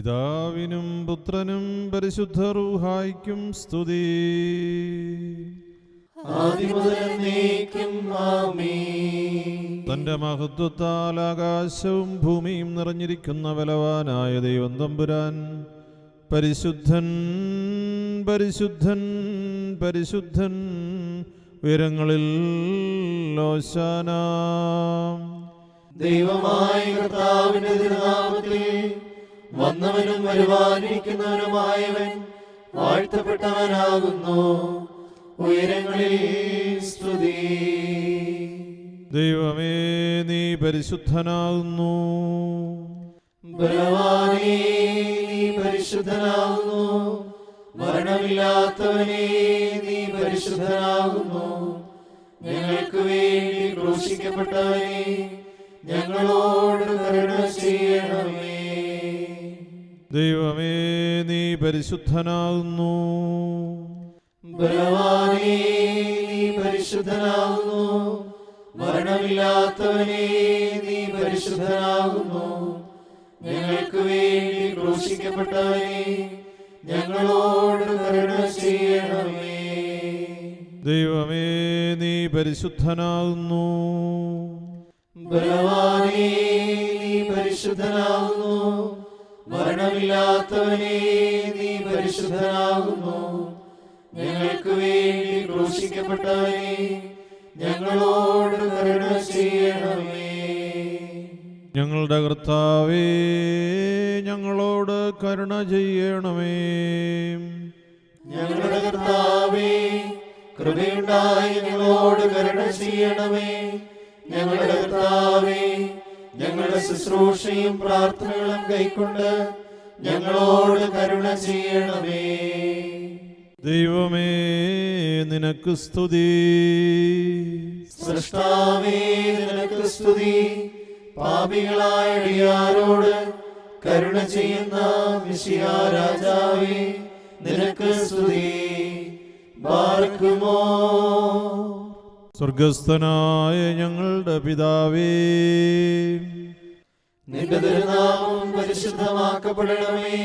പിതാവിനും പുത്രനും പരിശുദ്ധ റൂഹായ്ക്കും സ്തുതി. തന്റെ മഹത്വത്താൽ ആകാശവും ഭൂമിയും നിറഞ്ഞിരിക്കുന്ന ബലവാനായ ദൈവം തമ്പുരാൻ പരിശുദ്ധൻ പരിശുദ്ധൻ പരിശുദ്ധൻ, ഉയരങ്ങളിൽ ഓശാന. ദൈവമായ കർത്താവിന്റെ തിരുനാമത്തിൽ വന്നവനും വരുവാനിരിക്കുന്നവനുമായവൻ വാഴ്ത്തപ്പെട്ടവനാകുന്നു. ഉയരങ്ങളിൽ സ്തുതി. ദൈവമേ, നീ പരിശുദ്ധനാകുന്നു. ബലവാനേ, നീ പരിശുദ്ധനാകുന്നു. മരണമില്ലാത്തവനേ, നീ പരിശുദ്ധനാകുന്നു. ഞങ്ങൾക്ക് വേണ്ടി ക്രൂശിക്കപ്പെട്ടവനേ, ഞങ്ങളോട് കരുണ ചെയ്യണമേ. ദൈവമേ, നീ പരിശുദ്ധനാകുന്നു. ബലവാനേ, നീ പരിശുദ്ധനാകുന്നു. മരണമില്ലാത്തവനേ, നീ പരിശുദ്ധനാകുന്നു. ഞങ്ങൾക്ക് വേണ്ടി ക്രൂശിക്കപ്പെട്ടവനേ, ഞങ്ങളോട് കരുണ ചെയ്യണമേ. ദൈവമേ, നീ പരിശുദ്ധനാകുന്നു. ബലവാനേ, നീ പരിശുദ്ധനാകുന്നു. മരണമില്ലാത്തവനേ, നീ പരിശുദ്ധനാകുന്നു. ഞങ്ങൾക്ക് വേണ്ടി ക്രൂശിക്കപ്പെട്ടവനേ, ഞങ്ങളോട് കരുണ ചെയ്യണമേ. ഞങ്ങളുടെ കർത്താവേ, ഞങ്ങളോട് കരുണ ചെയ്യണമേ. ഞങ്ങളുടെ കർത്താവേ, കൃപയുണ്ടായി ഞങ്ങളോട് കരുണ ചെയ്യണമേ. ഞങ്ങളുടെ കർത്താവേ, ഞങ്ങളുടെ ശുശ്രൂഷയും പ്രാർത്ഥനകളും കൈക്കൊണ്ട് ഞങ്ങളോട് കരുണ ചെയ്യണമേ. ദൈവമേ, നിനക്ക് സ്തുതി. സൃഷ്ടാവേ, നിനക്ക് സ്തുതി. പാപികളായ അടിയാരോട് കരുണ ചെയ്യുന്ന മിശിഹാ രാജാവേ, നിനക്ക് സ്തുതി. ബാർക്കുമോ. സ്വർഗസ്ഥനായ ഞങ്ങളുടെ പിതാവേ, നിന്റെ തിരുനാമം പരിശുദ്ധമാക്കപ്പെടണമേ.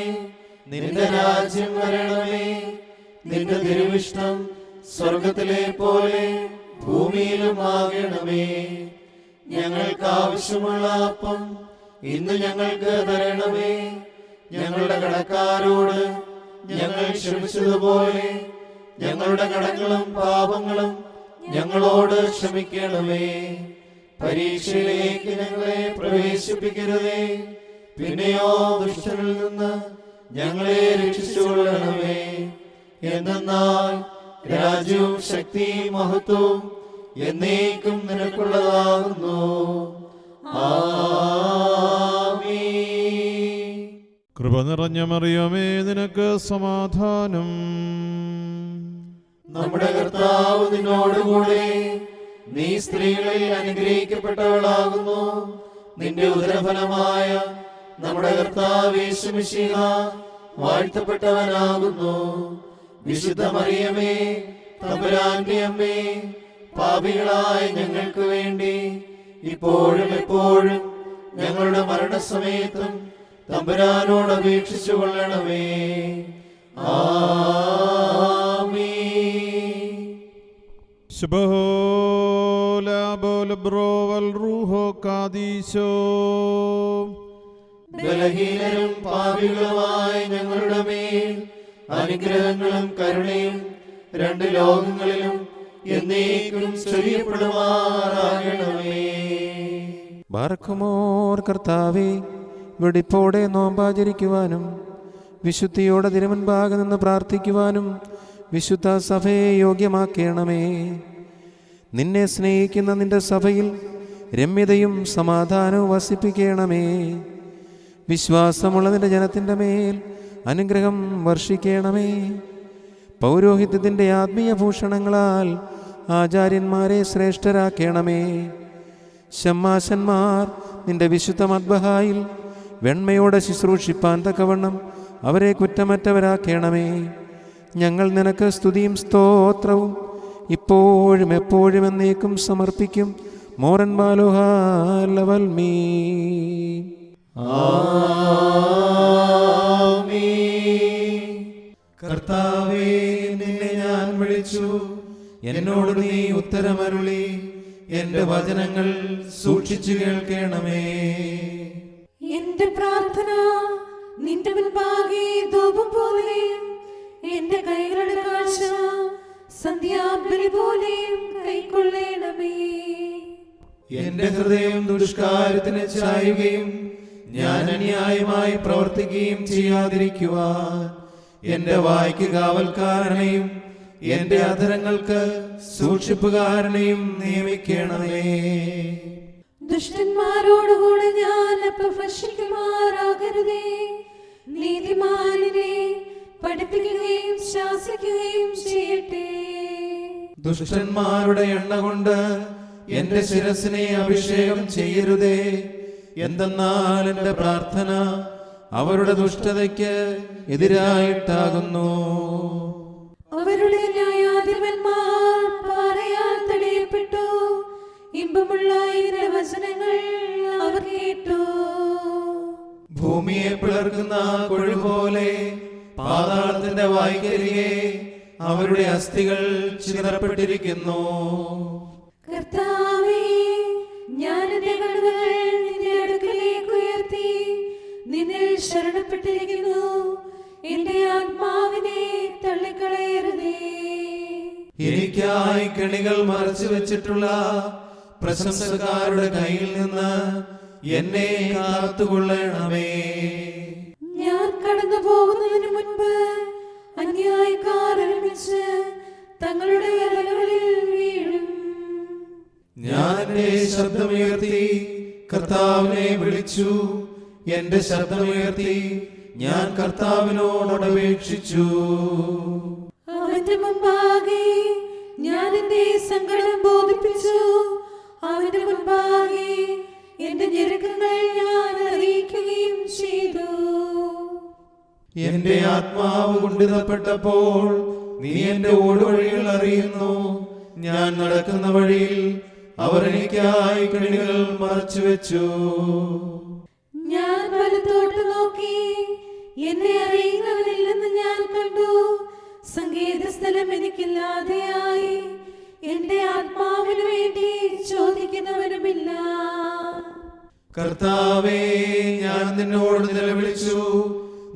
നിന്റെ രാജ്യം വരണമേ. നിന്റെ തിരുവിഷ്ടം സ്വർഗത്തിലെ പോലെ ഭൂമിയിലും ആകണമേ. ഞങ്ങൾക്ക് ആവശ്യമുള്ള അപ്പം ഇന്ന് ഞങ്ങൾക്ക് തരണമേ. ഞങ്ങളുടെ കടക്കാരോട് ഞങ്ങൾ ക്ഷമിച്ചതുപോലെ ഞങ്ങളുടെ കടങ്ങളും പാപങ്ങളും ഞങ്ങളോട് ക്ഷമിക്കണമേ. പരീക്ഷയിലേക്ക് ഞങ്ങളെ പ്രവേശിപ്പിക്കരുതേ, പിന്നെയോ ദുഷ്ടനിൽ നിന്ന് ഞങ്ങളെ രക്ഷിച്ചുകൊള്ളണമേ. എന്തെന്നാൽ രാജ്യവും ശക്തിയും മഹത്വവും എന്നേക്കും നിനക്കുള്ളതാകുന്നു. ആമീൻ. കൃപ നിറഞ്ഞ മറിയമേ, നിനക്ക് സമാധാനം. നമ്മുടെ കർത്താവ് നിന്നോടുകൂടെ, നീ സ്ത്രീകളിൽ അനുഗ്രഹിക്കപ്പെട്ടവളാകുന്നു. നിന്റെ ഉദരഫലമായ നമ്മുടെ കർത്താവ് യേശു മിശിഹ വാഴ്ത്തപ്പെട്ടവനാകുന്നു. വിശുദ്ധ മറിയമേ, തമ്പുരാന്റെ അമ്മേ, പാപികളായ ഞങ്ങൾക്ക് വേണ്ടി ഇപ്പോഴും എപ്പോഴും ഞങ്ങളുടെ മരണസമയത്തും തമ്പുരാനോട് അപേക്ഷിച്ചു കൊള്ളണമേ. ആമീൻ. ബലഹീനരും പാപികളുമായ ഞങ്ങളുടെ മേൽ അനുഗ്രഹങ്ങളും കരുണയും രണ്ട് ലോകങ്ങളിലും എന്നേക്കും ചൊരിയപ്പെടുമാറാകണമേ. ബാറക്കുമോർ. കർത്താവേ, വെടിപ്പോടെ നോമ്പാചരിക്കുവാനും വിശുദ്ധിയോടെ തിരുമുൻപാകെ നിന്ന് പ്രാർത്ഥിക്കുവാനും വിശുദ്ധ സഭയെ യോഗ്യമാക്കണമേ. നിന്നെ സ്നേഹിക്കുന്ന നിന്റെ സഭയിൽ രമ്യതയും സമാധാനവും വസിപ്പിക്കണമേ. വിശ്വാസമുള്ള നിന്റെ ജനത്തിൻ്റെ മേൽ അനുഗ്രഹം വർഷിക്കണമേ. പൗരോഹിത്യത്തിൻ്റെ ആത്മീയ ഭൂഷണങ്ങളാൽ ആചാര്യന്മാരെ ശ്രേഷ്ഠരാക്കണമേ. ശമ്മാശന്മാർ നിന്റെ വിശുദ്ധ മദ്ബഹായിൽ വെണ്മയോടെ ശുശ്രൂഷിപ്പാൻ തക്കവണ്ണം അവരെ കുറ്റമറ്റവരാക്കണമേ. ഞങ്ങൾ നിനക്ക് സ്തുതിയും സ്തോത്രവും ഇപ്പോഴും എപ്പോഴും എന്നേക്കും സമർപ്പിക്കും. മോറൻ ബാലോഹാലവൽമീ. ആമീൻ. കർത്താവേ, നിന്നെ ഞാൻ വിളിച്ചു, എന്നോട് നീ ഉത്തരമരുളി. എന്റെ വചനങ്ങൾ സൂക്ഷിച്ചു കേൾക്കണമേ. എന്റെ പ്രാർത്ഥന നിന്റെ മുൻപാകെ ധൂപം പോലെയും എന്റെ കൈകളുടെ കാഴ്ച സന്ധ്യാബലി പോലെയും കൈക്കൊള്ളണമേ. എന്റെ ഹൃദയം ദുഷ്കാര്യത്തിന് ചായുകയും ഞാൻ അന്യായമായി പ്രവർത്തിക്കുകയും ചെയ്യാതിരിക്കുവാൻ എന്റെ വായ്ക്ക് കാവൽക്കാരനെയും എന്റെ അധരങ്ങൾക്ക് സൂക്ഷിപ്പുകാരനെയും നിയമിക്കണമേ. ദുഷ്ടന്മാരോടുകൂടെ ഞാൻ അപഭക്ഷിക്കുമാറാകരുതേ. നീതിമാനിനെ പഠിപ്പിക്കുകയും ശാസിക്കുകയും ചെയ്യട്ടെ. ദുഷ്ടന്മാരുടെ എണ്ണ കൊണ്ട് എന്റെ ശിരസിനെ അഭിഷേകം ചെയ്യരുതേ. എന്തെന്നാൽ എന്റെ പ്രാർത്ഥന അവരുടെ ദുഷ്ടതയ്ക്ക് എതിരായിട്ടാകുന്നു. അവരുടെ ന്യായാധിപന്മാർ പാറയാൽ തടയപ്പെട്ടു. ഇമ്പമുള്ള ഇതിന്റെ വചനങ്ങൾ അവർ കേട്ടു. ഭൂമിയെ പിളർക്കുന്ന കൊഴു പോലെ പാതാളത്തിന്റെ വായ്ക്കരികെ അവരുടെ അസ്ഥികൾ ചിതറപ്പെട്ടിരിക്കുന്നു. കർത്താവേ, ഞാൻ എന്റെ കണ്ണുകൾ നിന്റെ അടുക്കലേക്ക് ഉയർത്തി നിന്നിൽ ശരണപ്പെട്ടിരിക്കുന്നു. എന്റെ ആത്മാവിനെ തള്ളിക്കളയരുതേ. എനിക്കായി കെണികൾ മറച്ചു വെച്ചിട്ടുള്ള പ്രശംസക്കാരുടെ കയ്യിൽ നിന്ന് എന്നെ കാത്തുകൊള്ളണമേ. ഞാൻ കടന്നു പോകുന്നതിന് മുൻപ് അന്യായക്കാർ ഒരുമിച്ച് തങ്ങളുടെ വിരലുകളിൽ വീഴും. ഞാൻ എന്റെ ശബ്ദമുയർത്തി കർത്താവിനെ വിളിച്ചു. എന്റെ ശബ്ദമുയർത്തി ഞാൻ കർത്താവിനോട് അപേക്ഷിച്ചു. അവന്റെ മുമ്പാകെ ഞാൻ എന്റെ സങ്കടം ബോധിപ്പിച്ചു. അവന്റെ മുൻപാകെ എന്റെ ഞെരുക്കങ്ങൾ ഞാൻ അറിയിക്കുകയും ചെയ്തു. എന്റെ ആത്മാവ് കുണ്ഠിതപ്പെട്ടപ്പോൾ നീ എന്റെ ഓടുവഴികൾ അറിയുന്നു. ഞാൻ നടക്കുന്ന വഴിയിൽ അവർ എനിക്കായി കെണികൾ മറച്ചു വെച്ചു. ഞാൻ വലത്തോട്ട് നോക്കി, എന്നെ അറിയുന്നവനില്ലെന്ന് ഞാൻ കണ്ടു. സങ്കേത സ്ഥലം എനിക്കില്ലാതെയായി. എന്റെ ആത്മാവിന് വേണ്ടി ചോദിക്കുന്നവനുമില്ല. കർത്താവേ, ഞാൻ നിന്നോട് നിലവിളിച്ചു.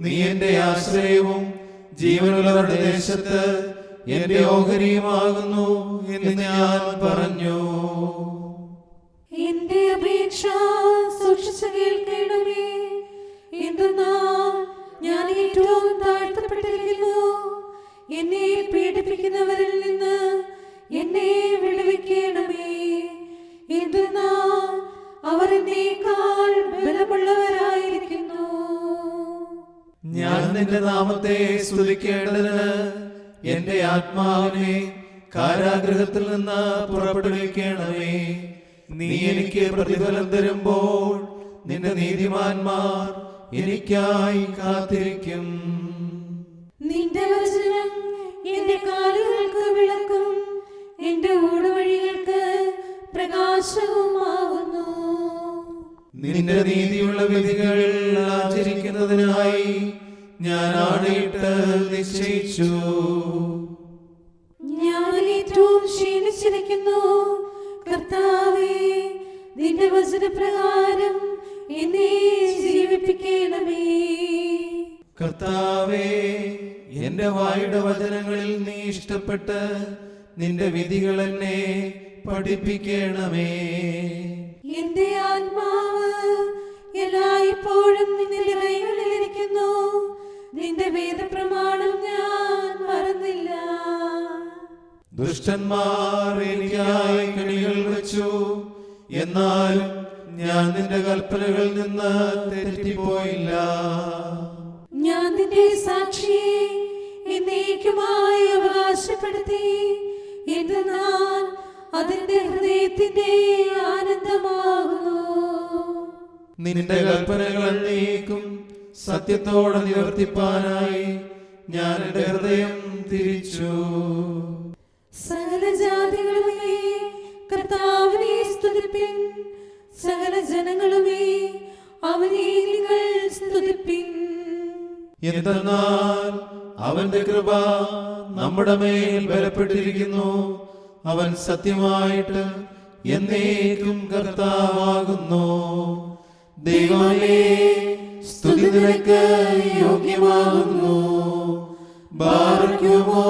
നീ എന്റെ ആശ്രയവും ജീവനുള്ളവരുടെ ദേശത്ത് എന്റെ ഓഹരിയുമാകുന്നു എന്ന് ഞാൻ പറഞ്ഞു. എന്റെ അപേക്ഷ സൂക്ഷിച്ചു കേൾക്കണമേ. എന്തെന്നാൽ ഞാൻ ഏറ്റവും താഴ്ത്തപ്പെട്ടിരിക്കുന്നു. എന്നെ പീഡിപ്പിക്കുന്നവരിൽ നിന്ന് എന്നെ വിടുവിക്കണമേ. എന്തെന്നാൽ അവർ എന്നേക്കാൾ ബലമുള്ളവരായിരിക്കുന്നു. ഞാൻ നിന്റെ നാമത്തെ സ്തുതിക്കേണ്ടതിന് എന്റെ ആത്മാവിനെ കാരാഗൃഹത്തിൽ നിന്ന് പുറപ്പെടുവിക്കണമേ. നീ എനിക്ക് പ്രതിഫലം തരുമ്പോൾ നിന്റെ നീതിമാന്മാർ എനിക്കായി കാത്തിരിക്കും. നിന്റെ വചനം എന്റെ കാലുകൾക്ക് വിളക്കും എന്റെ ഊടുവഴികൾക്ക് പ്രകാശവുമാകുന്നു. നിന്റെ നീതിയുള്ള വിധികൾ ആചരിക്കുന്നതിനായി ഞാൻ ആണയിട്ട് നിശ്ചയിച്ചു. ഞാൻ ഏറ്റവും ക്ഷീണിച്ചിരിക്കുന്നു. കർത്താവേ, നിന്റെ വചനപ്രകാരം എന്നെ ജീവിപ്പിക്കണമേ. കർത്താവേ, എന്റെ വായുടെ വചനങ്ങളിൽ നീ ഇഷ്ടപ്പെട്ട് നിന്റെ വിധികൾ എന്നെ പഠിപ്പിക്കണമേ. എന്റെ ആത്മാവ് എല്ലായ്പ്പോഴും നിന്റെ കൈകളിലിരിക്കുന്നു. നിന്റെ വേദപ്രമാണം ഞാൻ മറന്നില്ല. ദുഷ്ടന്മാർ എനിക്കായി കെണികൾ വെച്ചു. എന്നാലും ഞാൻ നിന്റെ കൽപ്പനകളിൽ നിന്ന് തെറ്റിപ്പോയില്ല. ഞാൻ നിന്റെ സാക്ഷിയെ എന്നേക്കുമായി അവകാശപ്പെടുത്തി. എന്തെന്നാൽ അതിന്റെ ഹൃദയത്തിന്റെ ആനന്ദമാകുന്നു. നിന്റെ കൽപ്പനകൾ എന്നേക്കും സത്യത്തോടെ നിവർത്തിപ്പാനായി ഞാൻ എന്റെ ഹൃദയം തിരിച്ചു. സകല ജാതികളുമേ കർത്താവിനെ സ്തുതിപ്പിൻ. സകല ജനങ്ങളുമേ അവനെ നിങ്ങൾ സ്തുതിപ്പിൻ. എന്തെന്നാൽ അവന്റെ കൃപ നമ്മുടെ മേൽ ബലപ്പെട്ടിരിക്കുന്നു. അവൻ സത്യമായിട്ട് എന്നേക്കും കർത്താവാകുന്നു. ദൈവമേ, സ്തുതി നിനക്ക് യോഗ്യമാകുന്നു. ബാറക്കുമോ.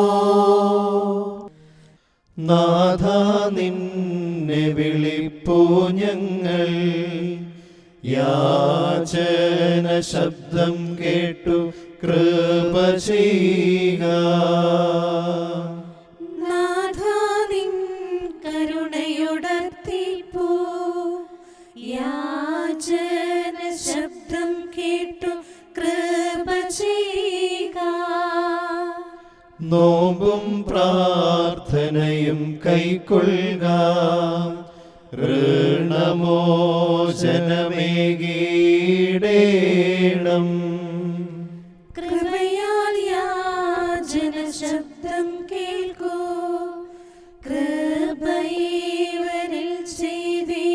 നാഥ നിന്നെ വിളിപ്പൂ ഞങ്ങൾ, യാചന ശബ്ദം കേട്ടു കൃപ ചെയ്യുക. നാഥാ നിൻ കരുണയുടർത്തിപ്പോ, യാചന ശബ്ദം കേട്ടു കൃപ ചെയ്യുക. നോമ്പും പ്രാർത്ഥനയും കൈക്കൊള്ളുക, ഋണമോചനമേകീടേണം. കൃപയാൽ യാചന ശബ്ദം കേൾക്കൂ, കൃപയിവരിൽ ചെയ്തിടേണം.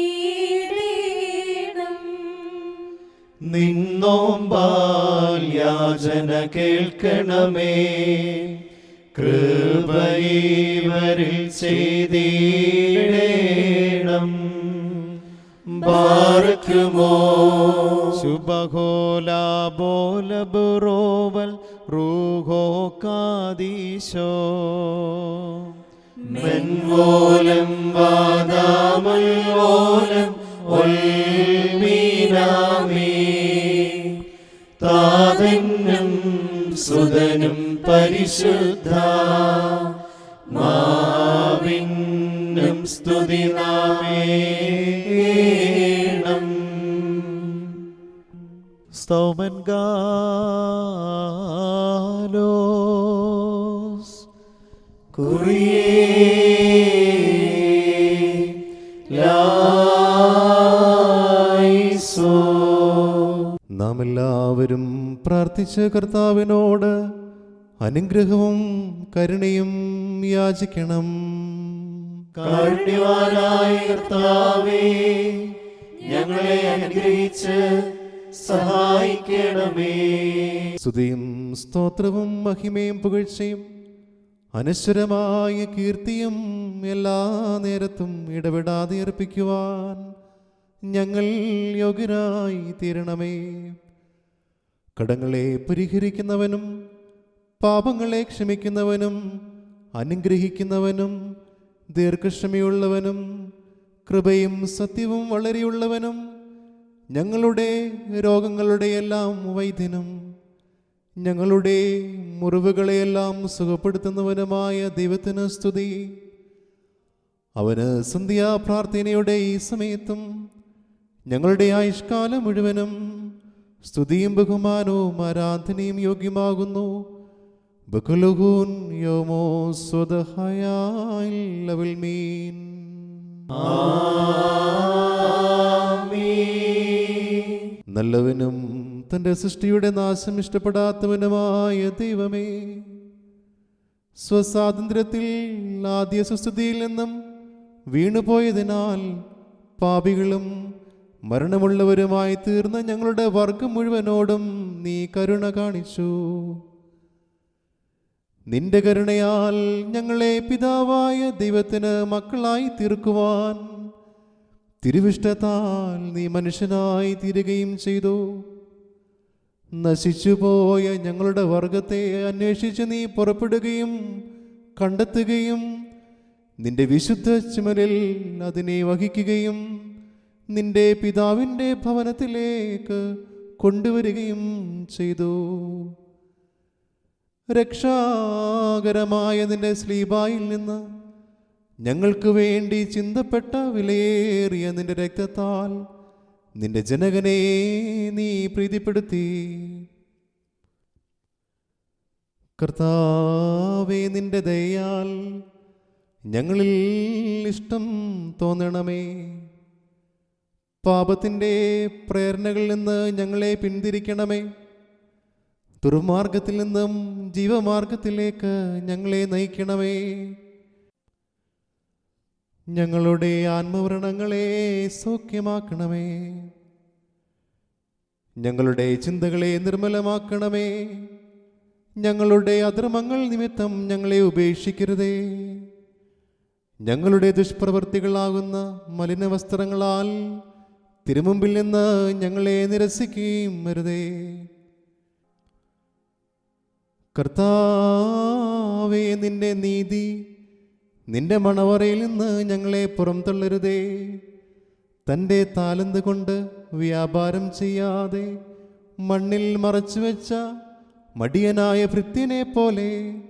നിന്നോമ്പാൽ യാചന കേൾക്കണമേ, കൃപയിവരിൽ ചെയ്തിടേണം. ബാറക്കുമോ. ശുഭഹോലാബോലബുറോവൽ റൂഹോ കാദീശോ, മെൻവോലം വാദാമൽവോലം ഒൽമീനാമേ. താതനും സുതനും പരിശുദ്ധ മാവിനും സ്തുതി നാമേണം. സ്തോമൻ ഗാലോസ് കുറിയേലായിസോ. നാം എല്ലാവരും പ്രാർത്ഥിച്ച് കർത്താവിനോട് അനുഗ്രഹവും കരുണയും യാചിക്കണം. കാരുണ്യവാനായ കർത്താവേ, ഞങ്ങളെ അനുഗ്രഹിച്ച് സഹായിക്കണമേ. സ്തുതിയും സ്തോത്രവും മഹിമയും പുകഴ്ചയും അനശ്വരമായ കീർത്തിയും എല്ലാ നേരത്തും ഇടപെടാതെ അർപ്പിക്കുവാൻ ഞങ്ങൾ യോഗ്യരായി തീരണമേ. കടങ്ങളെ പരിഹരിക്കുന്നവനും പാപങ്ങളെ ക്ഷമിക്കുന്നവനും അനുഗ്രഹിക്കുന്നവനും ദീർഘക്ഷമയുള്ളവനും കൃപയും സത്യവും വളരെയുള്ളവനും ഞങ്ങളുടെ രോഗങ്ങളുടെയെല്ലാം വൈദ്യനും ഞങ്ങളുടെ മുറിവുകളെയെല്ലാം സുഖപ്പെടുത്തുന്നവനുമായ ദൈവത്തിന് സ്തുതി. അവന് സന്ധ്യാപ്രാർത്ഥനയുടെ ഈ സമയത്തും ഞങ്ങളുടെ ആയുഷ്കാലം മുഴുവനും സ്തുതിയും ബഹുമാനവും ആരാധനയും യോഗ്യമാകുന്നു. ബകുലുഹൂൻ യോമോ സ്വദഹയാൽ മീൻ. നല്ലവനും തൻ്റെ സൃഷ്ടിയുടെ നാശം ഇഷ്ടപ്പെടാത്തവനുമായ ദൈവമേ, സ്വസ്വാതന്ത്ര്യത്തിൽ ആദ്യ സുസ്ഥിതിയിൽ നിന്നും വീണുപോയതിനാൽ പാപികളും മരണമുള്ളവരുമായി തീർന്ന ഞങ്ങളുടെ വർഗം മുഴുവനോടും നീ കരുണ കാണിച്ചു. നിന്റെ കരുണയാൽ ഞങ്ങളെ പിതാവായ ദൈവത്തിന് മക്കളായി തീർക്കുവാൻ തിരുവിഷ്ടത്താൽ നീ മനുഷ്യനായി തീരുകയും ചെയ്തു. നശിച്ചുപോയ ഞങ്ങളുടെ വർഗത്തെ അന്വേഷിച്ച് നീ പുറപ്പെടുകയും കണ്ടെത്തുകയും നിന്റെ വിശുദ്ധ ചുമലിൽ അതിനെ വഹിക്കുകയും നിന്റെ പിതാവിൻ്റെ ഭവനത്തിലേക്ക് കൊണ്ടുവരികയും ചെയ്തു. രക്ഷാകരമായ നിന്റെ സ്ലീബായിൽ നിന്ന് ഞങ്ങൾക്ക് വേണ്ടി ചിന്തപ്പെട്ട വിലയേറിയ നിന്റെ രക്തത്താൽ നിന്റെ ജനകനെ നീ പ്രീതിപ്പെടുത്തി. കർത്താവേ, നിന്റെ ദയയാൽ ഞങ്ങളിൽ ഇഷ്ടം തോന്നണമേ. പാപത്തിൻ്റെ പ്രേരണകളിൽ നിന്ന് ഞങ്ങളെ പിന്തിരിക്കണമേ. ദുർമാർഗത്തിൽ നിന്നും ജീവമാർഗത്തിലേക്ക് ഞങ്ങളെ നയിക്കണമേ. ഞങ്ങളുടെ ആത്മവ്രണങ്ങളെ സൗഖ്യമാക്കണമേ. ഞങ്ങളുടെ ചിന്തകളെ നിർമ്മലമാക്കണമേ. ഞങ്ങളുടെ അധർമ്മങ്ങൾ നിമിത്തം ഞങ്ങളെ ഉപേക്ഷിക്കരുതേ. ഞങ്ങളുടെ ദുഷ്പ്രവൃത്തികളാകുന്ന മലിന വസ്ത്രങ്ങളാൽ തിരുമുമ്പിൽ നിന്ന് ഞങ്ങളെ നിരസിക്കുകയും വരുതേ. കർത്താവേ, നിന്റെ നീതി നിന്റെ മണവറയിൽ നിന്ന് ഞങ്ങളെ പുറംതള്ളരുതേ. തൻ്റെ താലന്ത് കൊണ്ട് വ്യാപാരം ചെയ്യാതെ മണ്ണിൽ മറച്ചുവെച്ച മടിയനായ ഭൃത്യനെ പോലെ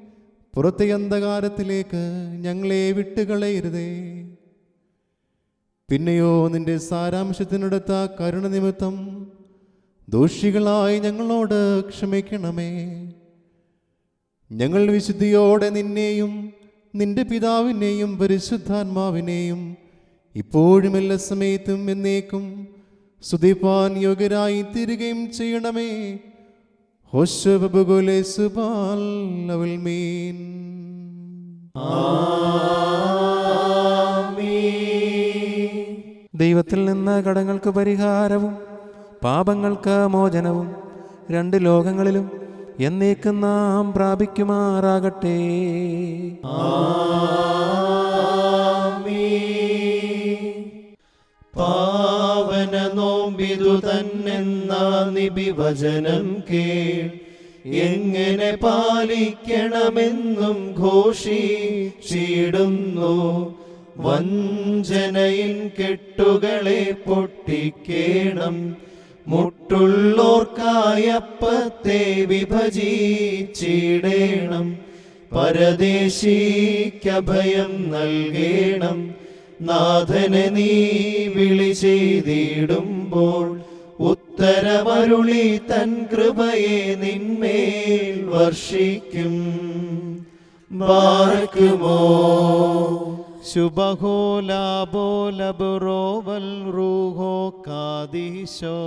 പുറത്തെ അന്ധകാരത്തിലേക്ക് ഞങ്ങളെ വിട്ടുകളയരുതേ. പിന്നെയോ നിന്റെ സാരാംശത്തിനടുത്ത കരുണ നിമിത്തം ദോഷികളായി ഞങ്ങളോട് ക്ഷമിക്കണമേ. ഞങ്ങൾ വിശുദ്ധിയോടെ നിന്നെയും നിന്റെ പിതാവിനെയും പരിശുദ്ധാത്മാവിനെയും ഇപ്പോഴും എല്ലാ സമയത്തും എന്നേക്കും സ്തുതിപ്പാൻ യോഗ്യരായി തീരുകയും ചെയ്യണമേ. ദൈവത്തിൽ നിന്ന് കടങ്ങൾക്ക് പരിഹാരവും പാപങ്ങൾക്ക് മോചനവും രണ്ട് ലോകങ്ങളിലും എന്നേക്കും നാം പ്രാപിക്കുമാറാകട്ടെ. പാവന നോമ്പിതു തന്നെന്ന നിബിവചനം കേൾ. എങ്ങനെ പാലിക്കണമെന്നും ഘോഷിച്ചിടുന്നു. വഞ്ചനയിൻ കെട്ടുകളെ പൊട്ടിക്കേണം. മുട്ടുള്ളോർക്കായപ്പത്തെ വിഭജിച്ചിടേണം. പരദേശിക്കഭയം നൽകേണം. നാഥനെ നീ വിളി ചെയ്തിടുമ്പോൾ ഉത്തരമരുളി തൻ കൃപയെ നിന്മേൽ വർഷിക്കും. ബാർക്കുമോ ശുഭഹോലാബോലബുറോവൽ റൂഹോ കാദീശോ.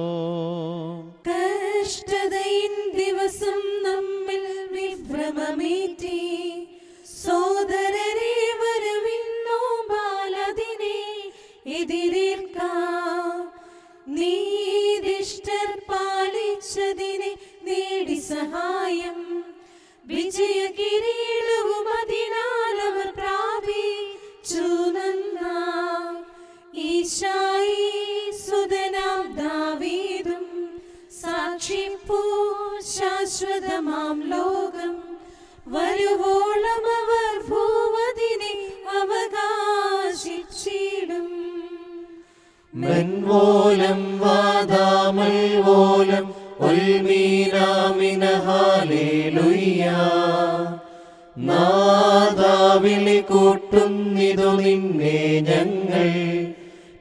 കഷ്ടതയിൻ ദിവസം നമ്മിൽ വിഭ്രമമേറ്റി സോദരരെ വരുവിന്നോ ബാലതിനെ എതിരേൽക്കാം. നീതിഷ്ഠർ പാലിച്ചതിനെ നേടി സഹായം. വിജയ കിരീടവും അതിനാൽ അവർ പ്രാപിച്ചു നന്നായി. ഈശായി സുതനാം ദാവീദും സാക്ഷിപ്പൂ ശാശ്വതമാം ലോകം. വരുവോളം അവർ ഭൂവതിനെ അവകാശിച്ചിടും. മെൻവോലം വാദാമൽവോലം ഉൽമീനാമിന ഹാലേലുയ്യ. നാദാവിളി കൂട്ടുന്നിതു നിന്നെ ഞങ്ങൾ.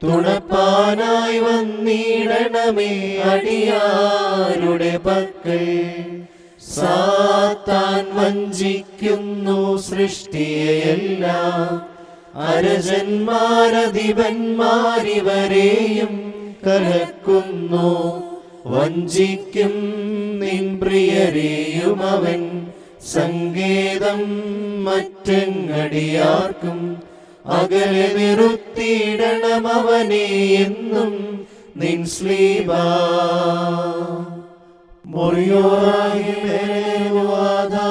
തുണപ്പാനായി വന്നിടണമേ അടിയാരുടെ പക്കൽ. സാത്താൻ വഞ്ചിക്കുന്നു സൃഷ്ടിയെയെല്ലാം. അരജന്മാരധിപന്മാരിവരെയും കലക്കുന്നു. വഞ്ചിക്കും നിൻ പ്രിയരെയും അവൻ. സങ്കേതം മറ്റെങ്ങടിയാർക്കും അകലെ നിറുത്തിയിടണം അവനെ എന്നും നിൻ സ്ലീബാ. മൊറിയോറായി മേലുവാധാരേ.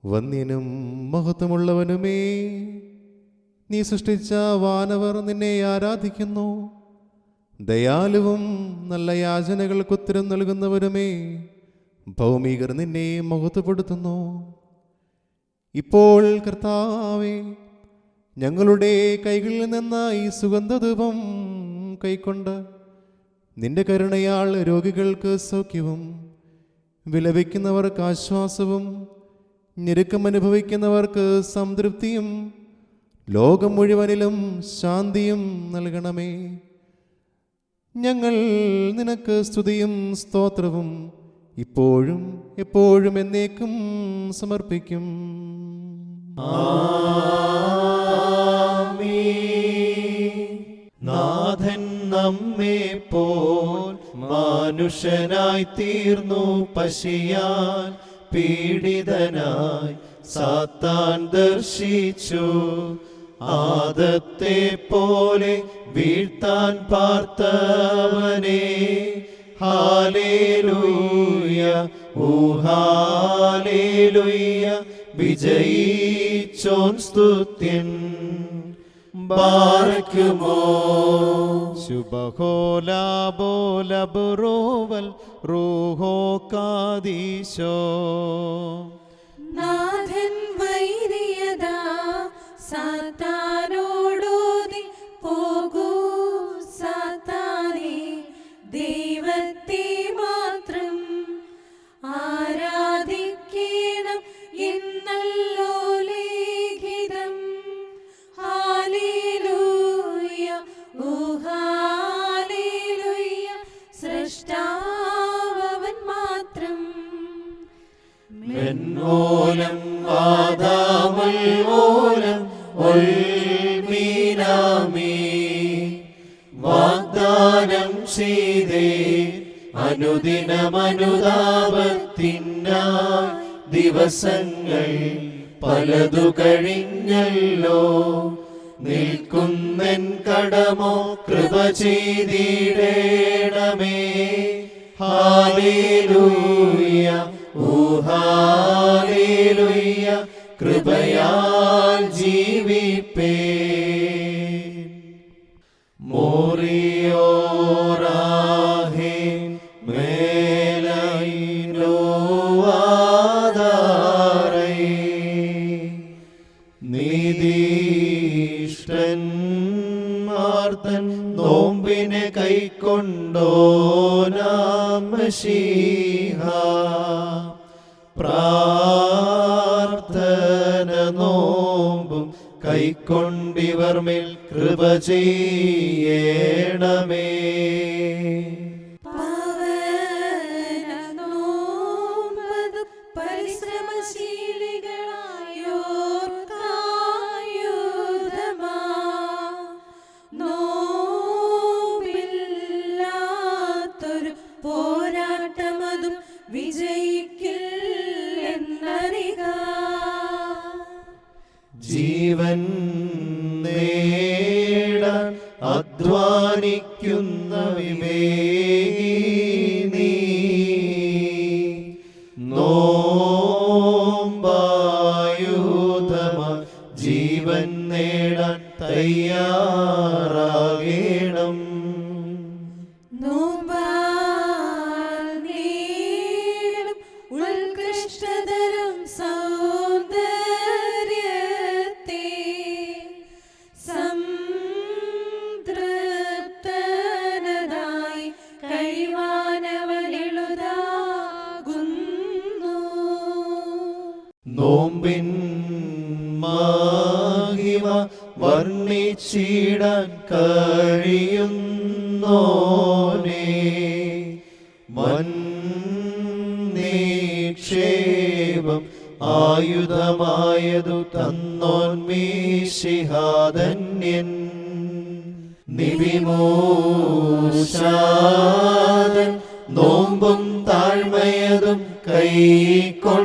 വന്യനും മഹത്വമുള്ളവനുമേ, നീ സൃഷ്ടിച്ച വാനവർ നിന്നെ ആരാധിക്കുന്നു. ദയാലുവും നല്ല യാചനകൾക്ക് ഉത്തരം നൽകുന്നവരുമേ, ഭൗമികർ നിന്നെ മഹത്വപ്പെടുത്തുന്നു. ഇപ്പോൾ കർത്താവേ, ഞങ്ങളുടെ കൈകളിൽ നിന്ന് ഈ സുഗന്ധധൂപം കൈക്കൊണ്ട് നിന്റെ കരുണയാൽ രോഗികൾക്ക് സൗഖ്യവും വിലപിക്കുന്നവർക്ക് ആശ്വാസവും ഞെരുക്കം അനുഭവിക്കുന്നവർക്ക് സംതൃപ്തിയും ലോകം മുഴുവനിലും ശാന്തിയും നൽകണമേ. ഞങ്ങൾ നിനക്ക് സ്തുതിയും സ്തോത്രവും ഇപ്പോഴും എപ്പോഴും എന്നേക്കും സമർപ്പിക്കും. നാഥൻ നമ്മെ പോൽ മനുഷ്യനായി തീർന്നു. പശിയാൻ പീഡിതനായി സാത്താൻ ദർശിച്ചു. ആദത്തെ പോലെ വീഴ്ത്താൻ പാർത്തവനെ ഹാലേലൂയ ഓ ഹാലേലൂയ വിജയിച്ചോൻ സ്തുത്യൻ ബാറക്കുമോ ശുഭഹോലാബോലബുറോവൽ റൂഹോ കാദീശോ നാഥൻ വൈരിയതാ സാത്താനോടോതി പോകൂ സാത്താനേ ദൈവത്തെ മാത്രം ആരാധിക്കണം എന്നല്ലോ ലിഖിതം ഹല്ലേലൂയ ഓ ഹല്ലേലൂയ സൃഷ്ടാവൻ മാത്രം മെന്നോലം വാദാമൽ ഓലം ഒൽമീനാമി വാഗ്ദാനം ചെയ്തേ അനുദിനമനുതാപത്തിനായി ദിവസങ്ങൾ പലതു കഴിഞ്ഞല്ലോ നിൽക്കുന്നൻ കടമോ കൃപ ചെയ്തിടേണമേ ഹാലേലൂയ ഓ ഹാലേലൂയ കൃപയാൽ ജീവിപ്പേ മോറിയോറാഹേ മേലൈനോ ആദാരൈ നീതിഷ്ഠന്മാർത്തൻ നോമ്പിനെ കൈക്കൊണ്ടോ നാമശീഹ പ്രാർത്ഥന നോമ്പും കൈക്കൊണ്ടിവർ മേൽ കൃപ ചെയ്യണമേ പാവനനോമ്പതും പരിശ്രമശീലികളായോർക്കായുധമാ നോമ്പില്ലാത്തൊരു പോരാട്ടമതും വിജയിക്കില്ലെന്നറിക ജീവൻ നേടാൻ അധ്വാനിക്കുന്ന വിവേകി നീ നോമ്പായുധമ ജീവൻ നേടാൻ തയ്യാറാകണം നോമ്പാൽ നേടും ഉത്കൃഷ്ടതരം സൗന്ദര്യത്തെ സംതൃപ്തനായി കഴിവാനവനെളുതാകുന്നു നോമ്പിൻ മഹിമ വർണ്ണിച്ചിടാൻ കഴിയുന്നോനേ നിക്ഷേപം ആയുധമായതു തന്നോൻ മീശിഹാധന്യൻ നിവിമോശാദൻ നോമ്പും താഴ്മയതും കൈക്കൊണ്ടോനേ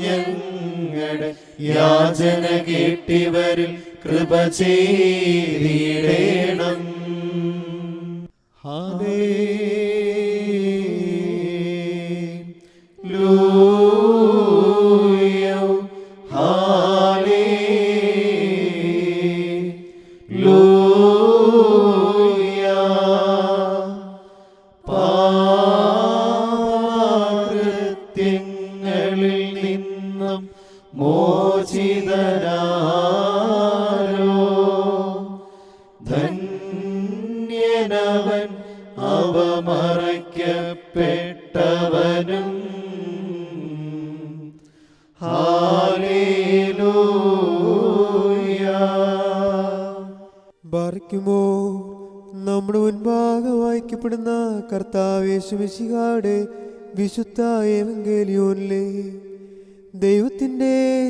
ഞങ്ങളുടെ യാചന കേട്ടിവരിൽ കൃപ ചെയ്തിടേണം ഹാലേലൂയ ഹാലേലൂയ പാപകൃത്യങ്ങളിൽ നിന്നും മോചിതനാരോ ധന്യനവൻ അവമറയ്ക്കപ്പെട്ടവനും ഹാലേലൂയ ബാറിക്കുമോ നമ്മുടെ മുൻപാകെ വായിക്കപ്പെടുന്ന കർത്താവേശുമിശിഹായുടെ വിശുദ്ധ ഏവങ്കേലിയോനിലെ ദൈവത്തിൻ്റെ